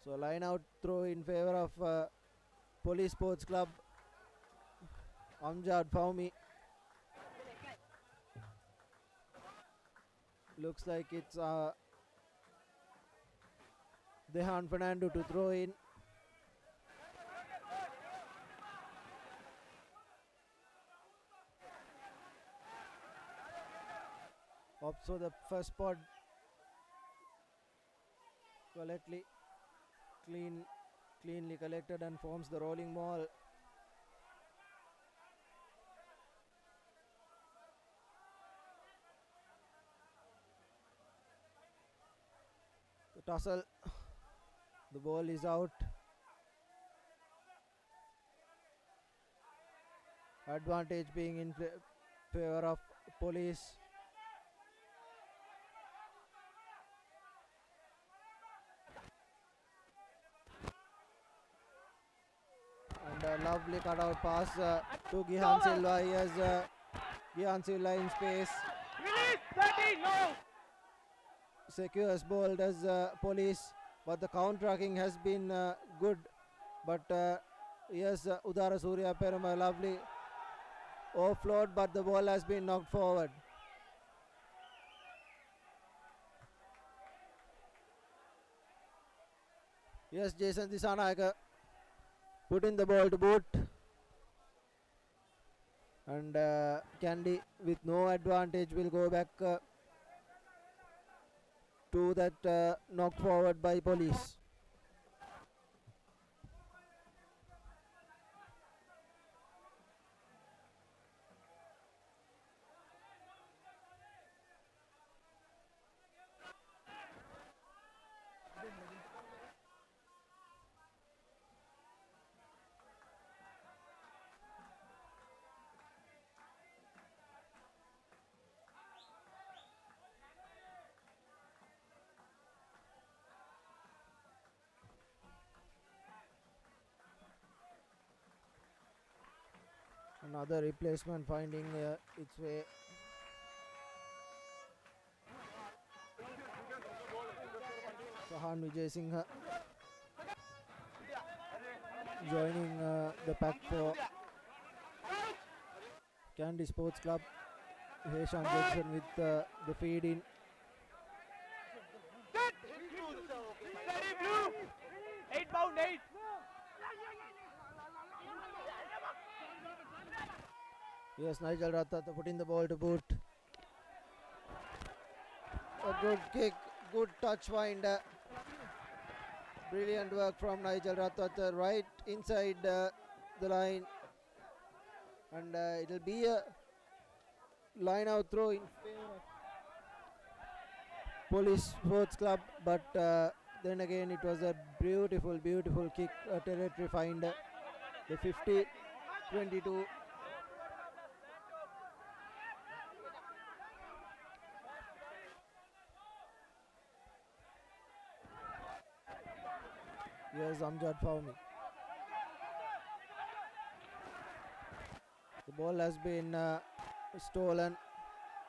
So line out throw in favor of Police Sports Club. Amjad Faumi. Looks like it's Dehan Fernando to throw in. So the first pod cleanly collected and forms the rolling ball. The tussle, the ball is out. Advantage being in favor of Police. And a lovely cutout pass to Gihan Silva. He has Gihan Silva in space. Release 30, no! Secures ball does Police, but the counter-attacking has been good. But yes, Udara Surya Perama, lovely offload, but the ball has been knocked forward. Yes, Jason Disanayak putting the ball to boot. And Kandy with no advantage will go back to that knocked forward by Police. Another replacement finding its way. Sahan Vijay Singh joining the pack for Kandy Sports Club. Heshan Jackson with the feed in. Steady blue! 8 bound 8! Yes, Nigel Rathata putting the ball to boot. A good kick, good touch find. Brilliant work from Nigel Rathata right inside the line. And it will be a line out throw in favor of Police Sports Club. But then again, it was a beautiful kick, territory find. The 50-22. Here's Amjad Fawmi. The ball has been stolen.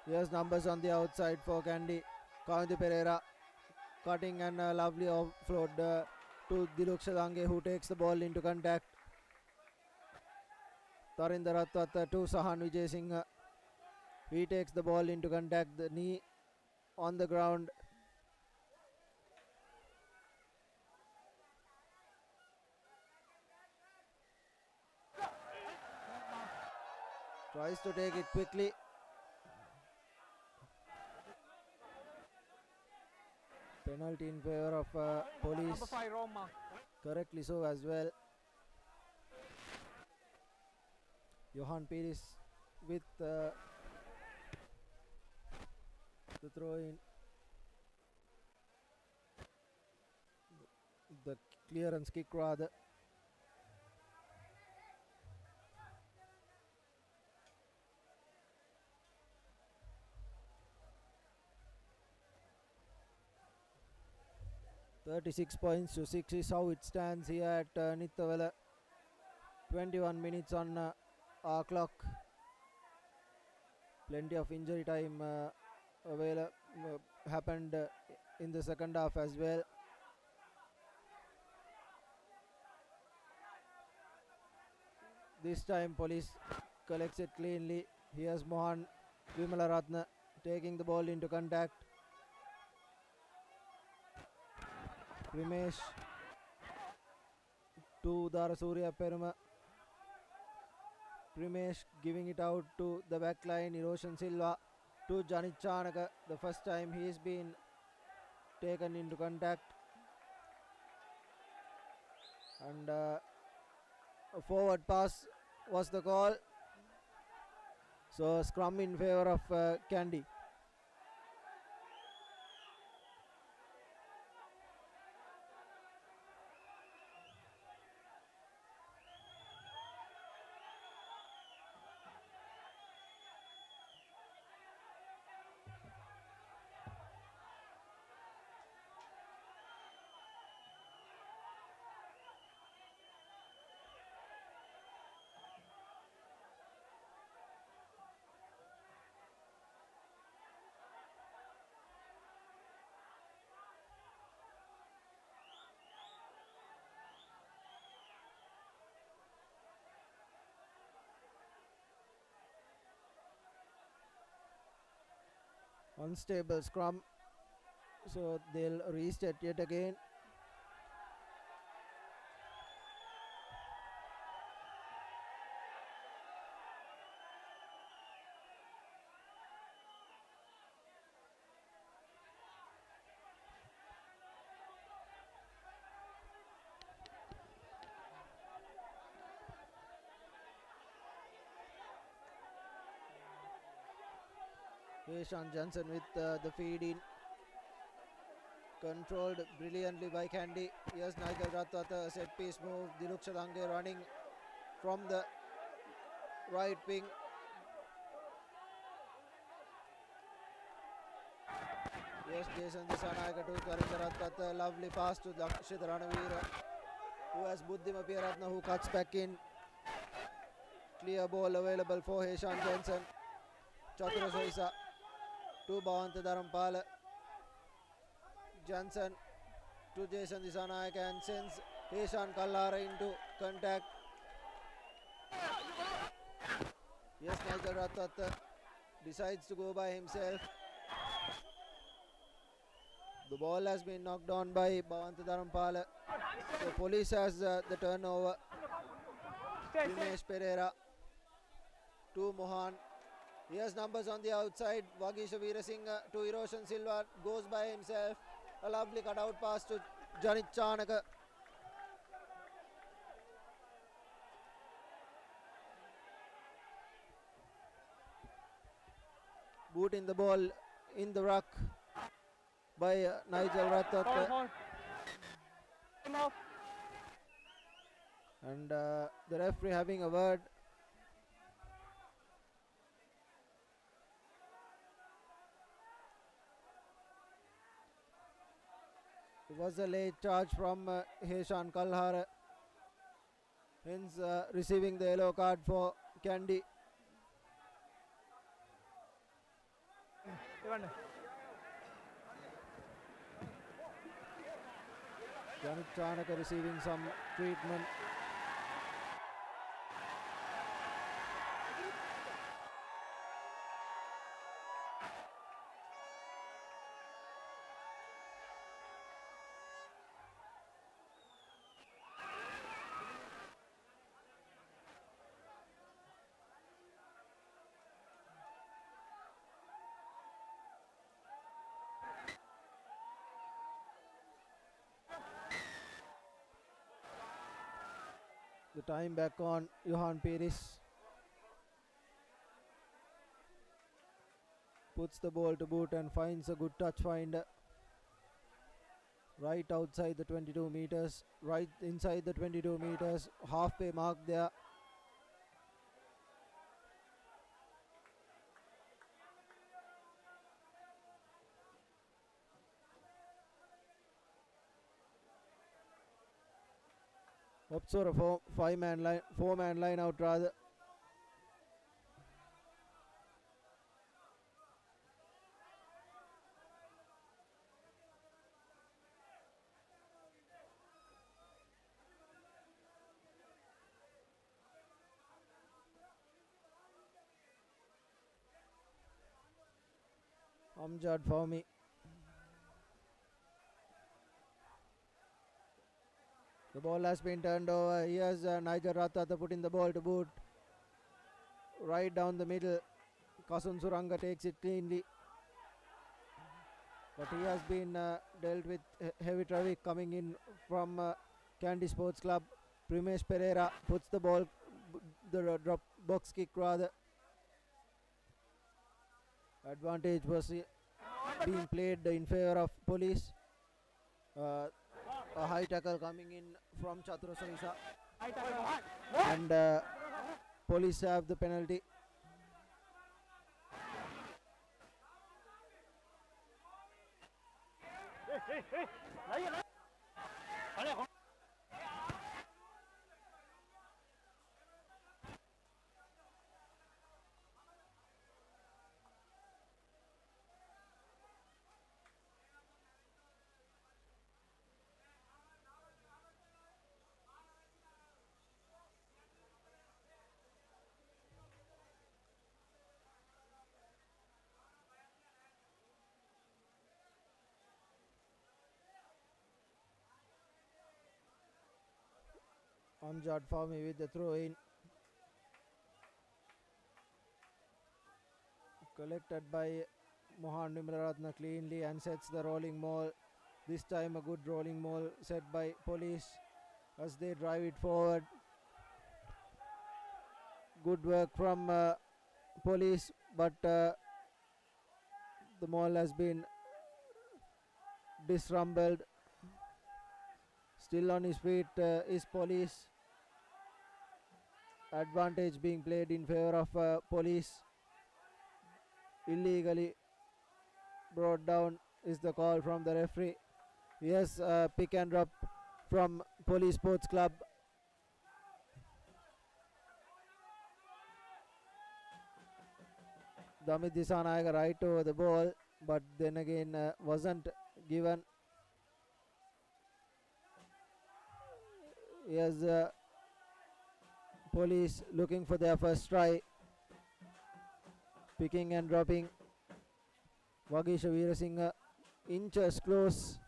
Here's numbers on the outside for Kandy. Kandy Pereira cutting and a lovely offload to Diluk Shadange, who takes the ball into contact. Tarinder Ratwat to Sahan Vijay Singh. He takes the ball into contact, the knee on the ground. Tries to take it quickly. Penalty in favor of Police. Number 5, Roma. Correctly so as well. Johan Pires with the throw in. The clearance kick rather. $36 points to 6 is how it stands here at Nittawala. 21 minutes on our clock. Plenty of injury time happened in the second half as well. This time Police collects it cleanly. Here's Mohan Vimalaratna taking the ball into contact. Primesh to Darasurya Peruma. Primesh giving it out to the back line. Eroshan Silva to Janit Chanaka. The first time he's been taken into contact. And a forward pass was the call. So scrum in favor of Kandy. Unstable scrum, so they'll restart yet again. Ishan Johnson with the feed in. Controlled brilliantly by Kandy. Yes, Nigel Ratwata, set piece move. Diluk Shadange running from the right wing. Yes, Jason Disanayaka to Tarinder Ratwata. Lovely pass to Dakshit Ranavira, who has Buddhima Piyaratna, who cuts back in. Clear ball available for Heshan Johnson. Chatura Soisa to Bhavanta Dharampala. Johnson to Jason Disanayaka and sends Heshan Kallara into contact. Yes, Nigel Ratwat decides to go by himself. The ball has been knocked on by Bhavanta Dharampala. So Police has the turnover. Primesh Pereira to Mohan. He has numbers on the outside. Vagisha Veerasinghe to Eroshan Silva, goes by himself. A lovely cutout pass to Janit Chanaka. Booting the ball in the ruck by Nigel Ratwat. And the referee having a word. It was a late charge from Heshan Kalhar, hence receiving the yellow card for Kandy. Janit Chanaka receiving some treatment. The time back on Johan Pires. Puts the ball to boot and finds a good touch find right outside the 22 meters, right inside the 22 meters, halfway mark there. Oops, or a four-man line out rather. Amjad for me. The ball has been turned over. Here's Niger Ratata putting the ball to boot. Right down the middle. Kasun Suranga takes it cleanly. But he has been dealt with heavy traffic coming in from Kandy Sports Club. Primesh Pereira puts the ball, the drop box kick rather. Advantage was being played in favor of Police. A high tackle coming in from Chatura Soisa. And Police have the penalty. Amjad Fahmy with the throw in. Collected by Mohan Nimraratna cleanly and sets the rolling maul. This time a good rolling maul set by Police as they drive it forward. Good work from Police, but the maul has been disrumbled. Still on his feet is Police. Advantage being played in favor of Police. Illegally brought down is the call from the referee. Yes, pick and drop from Police Sports Club. Damit Disanayaga right over the ball, but then again wasn't given. Yes, Police looking for their first try. Picking and dropping. Vagisha Veerasinghe inches close.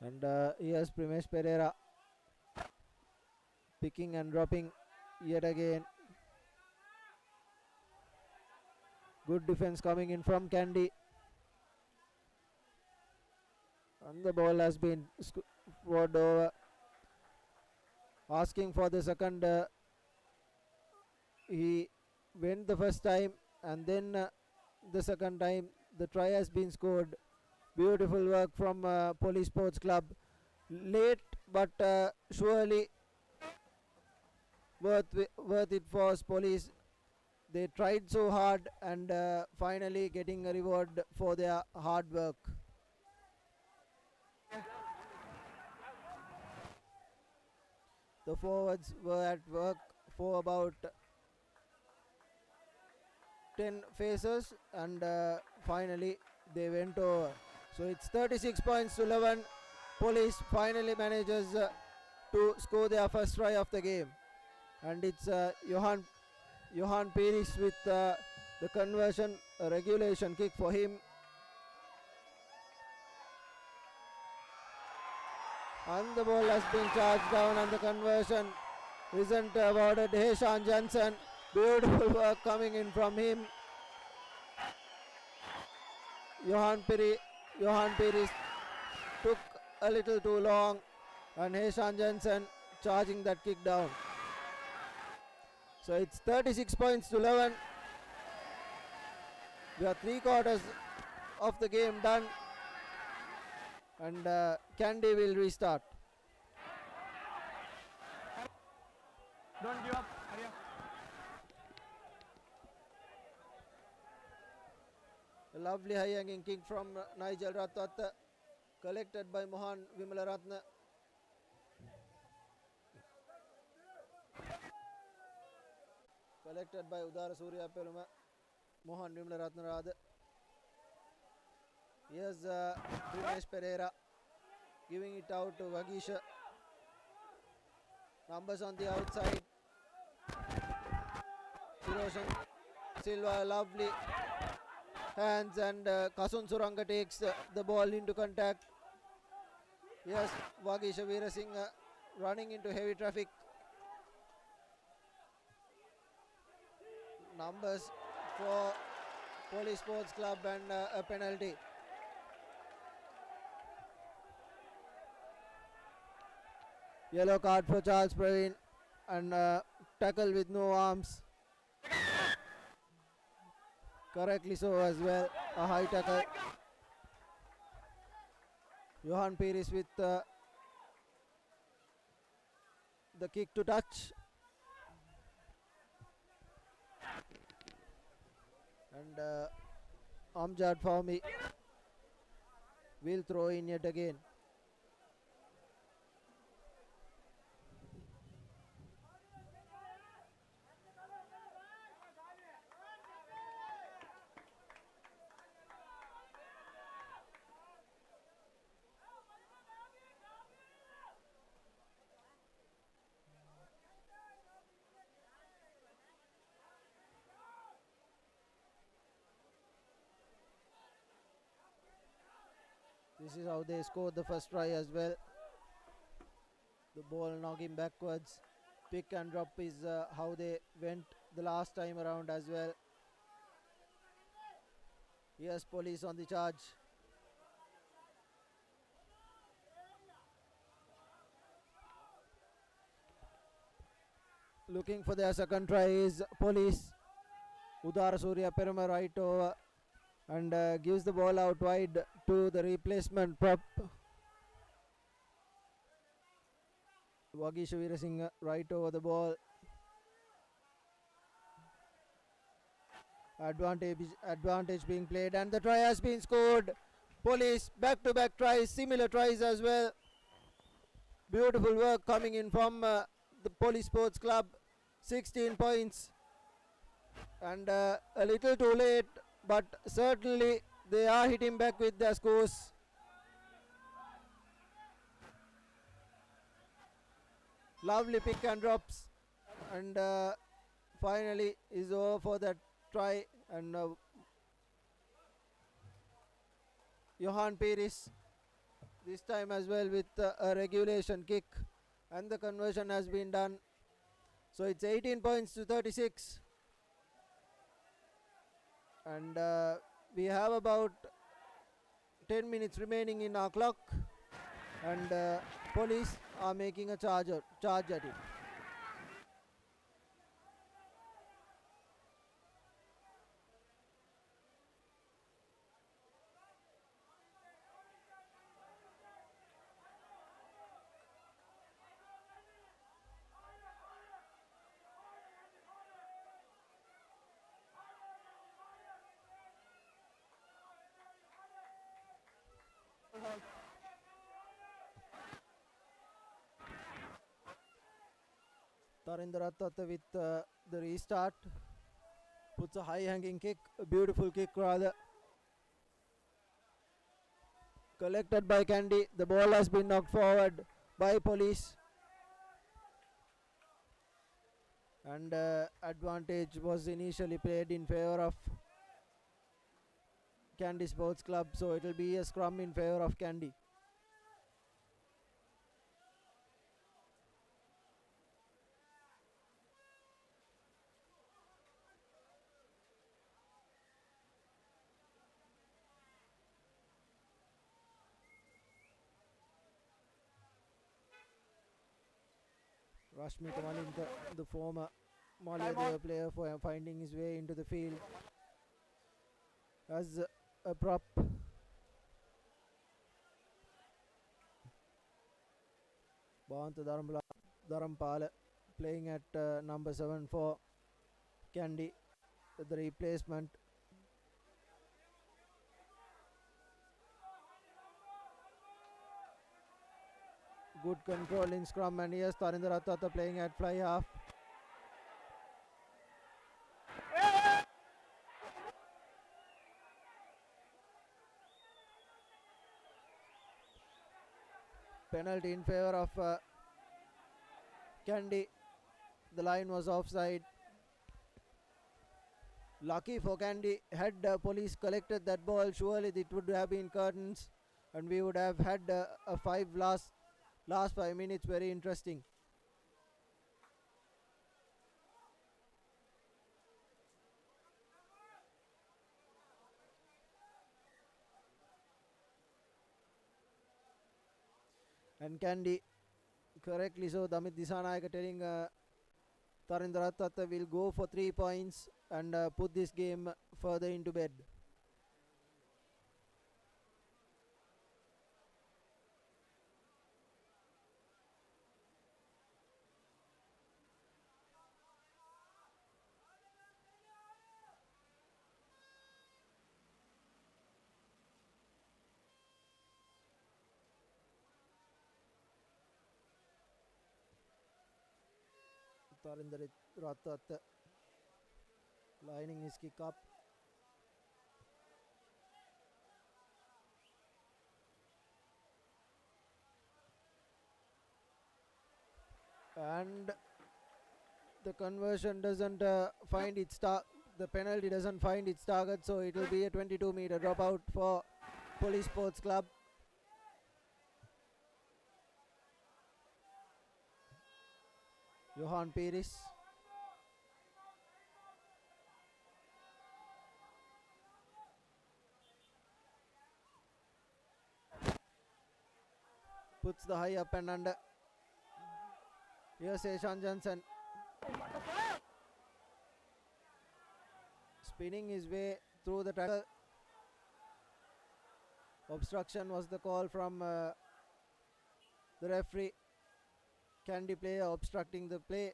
And here's Primesh Pereira picking and dropping yet again. Good defense coming in from Kandy. And the ball has been scored over. Asking for the second. He went the first time and then the second time the try has been scored. Beautiful work from Police Sports Club. Late but surely worth it for police. They tried so hard and finally getting a reward for their hard work. The forwards were at work for about 10 phases and finally they went over. So it's 36 points to 11. Police finally manages to score their first try of the game. And it's Johan Pires with the conversion, a regulation kick for him. And the ball has been charged down and the conversion isn't awarded. Heshan Jensen, beautiful work coming in from him. Johan Pires took a little too long and Heshan Jensen charging that kick down. So it's 36 points to 11. We are 3/4 of the game done. And Kandy will restart. Don't give up. Hurry up. A lovely high hanging kick from Nigel Ratwatta, collected by Mohan Vimalaratna. Collected by Udara Surya Peruma, Mohan Vimalaratna rather. Here's Dinesh Pereira giving it out to Vagisha. Numbers on the outside. Hiroshan Silva, lovely hands, and Kasun Suranga takes the ball into contact. Yes, Vagisha Veerasinghe running into heavy traffic. Numbers for Police Sports Club and a penalty. Yellow card for Charles Praveen and tackle with no arms. Correctly so as well, a high tackle. Johan Pires with the kick to touch. And Amjad Fahmy will throw in yet again. This is how they scored the first try as well. The ball knocking backwards. Pick and drop is how they went the last time around as well. Yes, Police on the charge. Looking for their second try is Police. Udara Surya Peruma right over and gives the ball out wide to the replacement prop. Vagisha Veerasinghe right over the ball. Advantage being played and the try has been scored. Police back-to-back tries, similar tries as well. Beautiful work coming in from the Police Sports Club. 16 points and a little too late, but certainly they are hitting back with their scores. Lovely pick and drops and finally is over for that try, and Johan Pires this time as well with a regulation kick, and the conversion has been done. So it's 18 points to 36 and we have about 10 minutes remaining in our clock, and Police are making a charge at it. Tarinder Attata with the restart. Puts a high hanging kick, a beautiful kick rather. Collected by Kandy. The ball has been knocked forward by Police. And advantage was initially played in favor of Kandy Sports Club, so it will be a scrum in favor of Kandy. Rashmi Kamalinka, the former Malayadeva player, for finding his way into the field as a prop. Bhavanta Dharampala playing at number 7 for Kandy, the replacement. Good control in scrum, and here's Tarinder Attata playing at fly half. Penalty in favor of Kandy. The line was offside. Lucky for Kandy, had Police collected that ball, surely it would have been curtains and we would have had a last 5 minutes very interesting. And Kandy, correctly so, Damit Disanayaka telling Tarinder Attata will go for 3 points and put this game further into bed. Tarinder Attata lining his kick up. And the conversion doesn't find its the penalty doesn't find its target, so it will be a 22-meter dropout for Police Sports Club. Johan Pires. Puts the high up and under. Here's Eshan Johnson. Spinning his way through the tackle. Obstruction was the call from the referee. Kandy player obstructing the play.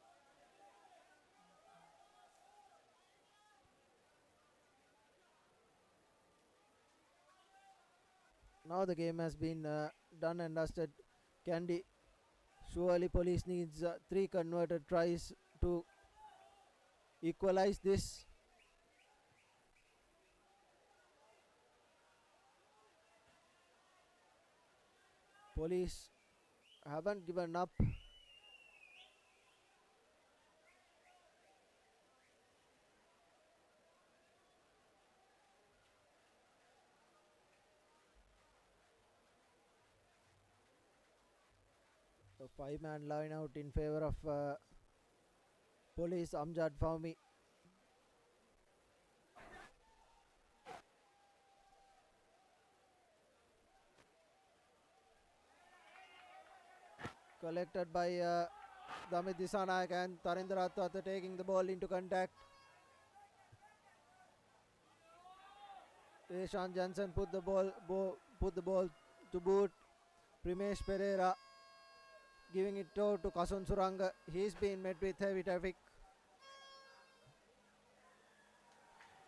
Now the game has been done and dusted. Kandy, surely Police needs 3 converted tries to equalize this. Police haven't given up. A 5-man line out in favor of Police. Amjad Fahmi. Collected by Damit Disanayak, and Tarinder Attata taking the ball into contact. Eshan Johnson put the ball to boot. Primesh Pereira giving it to Kasun Suranga. He's been met with heavy traffic.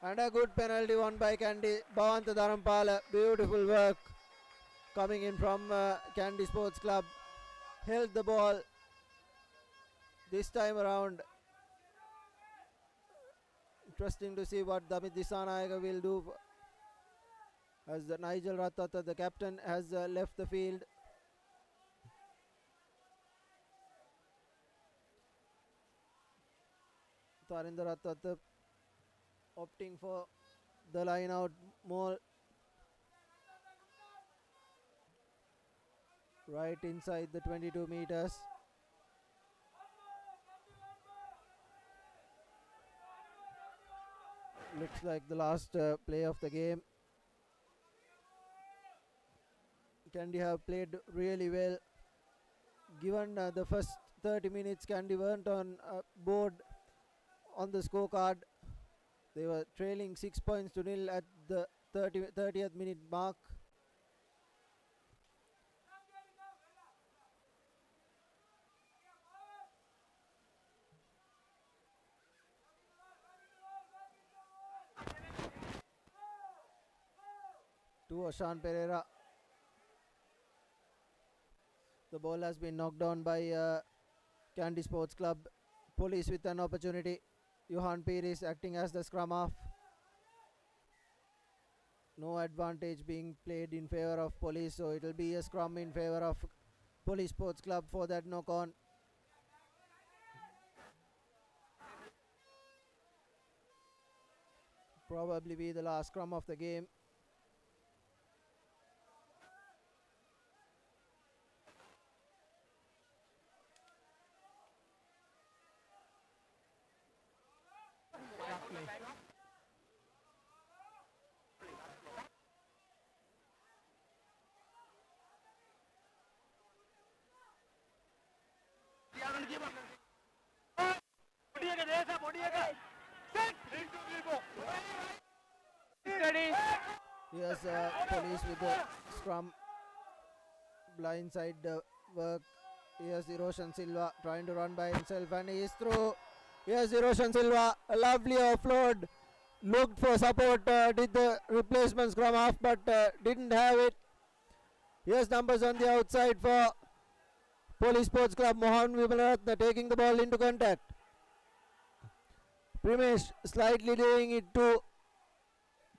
And a good penalty won by Kandy. Bhavanta Dharampala, beautiful work coming in from Kandy Sports Club. Held the ball this time around. Interesting to see what Damit Disanayaka will do, as the Nigel Ratata, the captain, has left the field. Tarinder Ratata opting for the line out more right inside the 22 meters. Looks like the last play of the game. Kandy have played really well. Given the first 30 minutes, Kandy weren't on board on the scorecard. They were trailing 6 points to nil at the 30th minute mark. To Ashan Pereira. The ball has been knocked down by Kandy Sports Club. Police with an opportunity. Johan Pires acting as the scrum half. No advantage being played in favor of Police, so it will be a scrum in favor of Police Sports Club for that knock on. Probably be the last scrum of the game. Here's Police with the scrum. Blindside work. Here's Eroshan Silva trying to run by himself, and he is through. Here's Eroshan Silva, a lovely offload. Looked for support, did the replacement scrum half, but didn't have it. Here's numbers on the outside for Police Sports Club. Mohan Vimalatna taking the ball into contact. Primesh slightly doing it to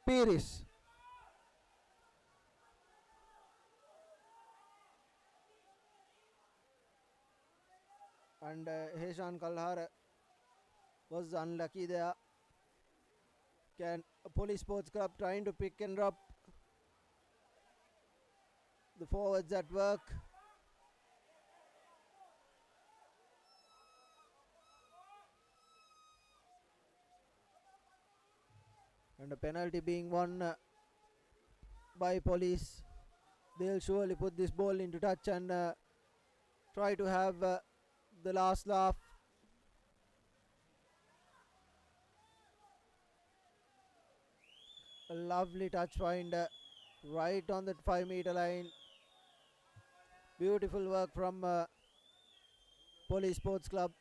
Pires. And Heshan Kalhar was unlucky there. Police Sports Club trying to pick and drop the forwards at work. And a penalty being won by Police. They'll surely put this ball into touch and try to have the last laugh. A lovely touch find right on that 5-meter line. Beautiful work from Police Sports Club.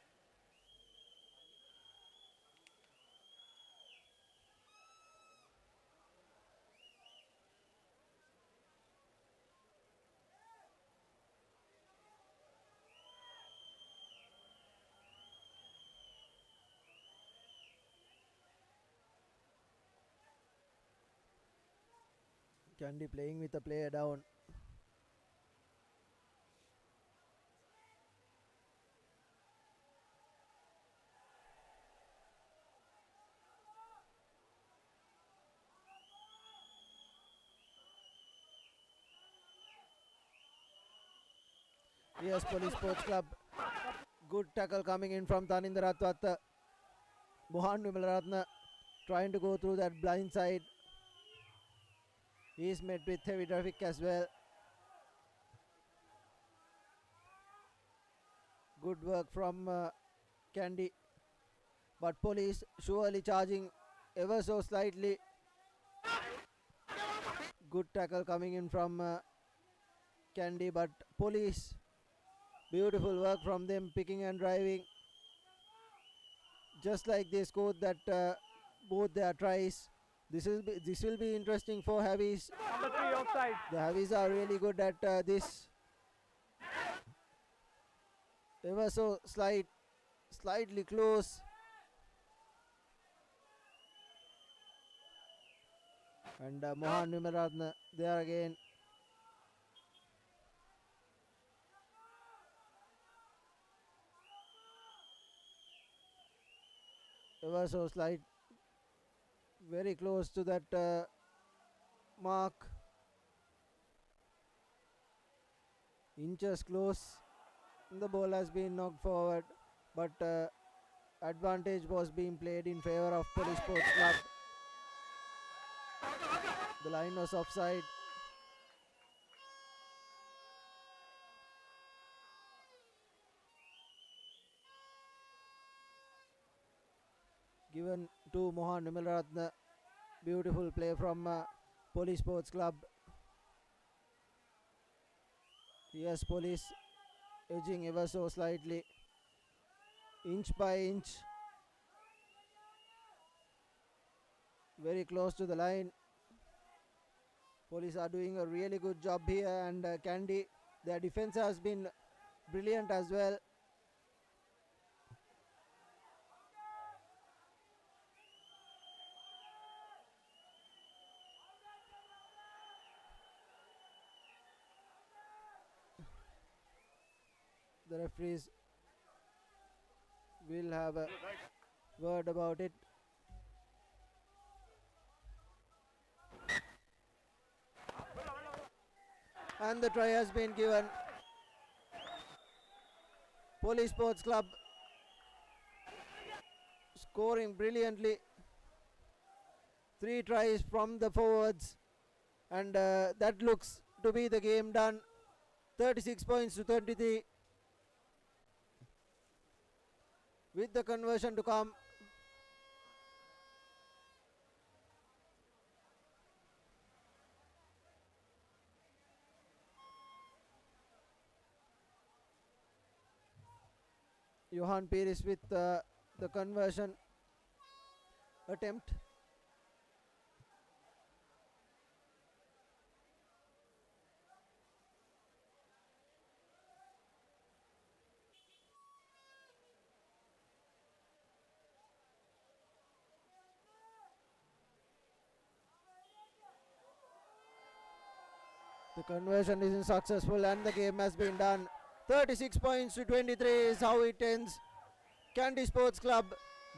Kandy playing with a player down. Yes, Police Sports Club. Good tackle coming in from Taninder Ratwat. Mohan Vimalatna trying to go through that blind side. He is met with heavy traffic as well. Good work from Kandy. But Police surely charging ever so slightly. Good tackle coming in from Kandy, but Police, beautiful work from them, picking and driving. Just like they scored that both their tries. This will be interesting for Havies. Number 3 offside. The Havies are really good at this. Ever so slight slightly close. And Mohan Nimaratne there again. Ever so slight, very close to that mark. Inches close. The ball has been knocked forward, but advantage was being played in favor of Police Sports Club. The line was offside. Given to Mohan Nimaratne. Beautiful play from Police Sports Club. Yes, Police edging ever so slightly, inch by inch, very close to the line. Police are doing a really good job here, and Kandy, their defense has been brilliant as well. The referees will have a word about it. And the try has been given. Police Sports Club scoring brilliantly. 3 tries from the forwards, and that looks to be the game done. 36 points to 23. With the conversion to come. Johan Pires with the conversion attempt. The conversion isn't successful and the game has been done. 36 points to 23 is how it ends. Kandy Sports Club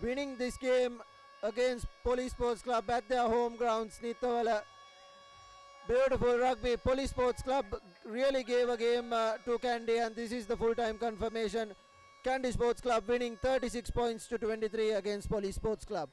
winning this game against Police Sports Club at their home ground, Snithavala. Beautiful rugby. Police Sports Club really gave a game to Kandy, and this is the full-time confirmation. Kandy Sports Club winning 36 points to 23 against Police Sports Club.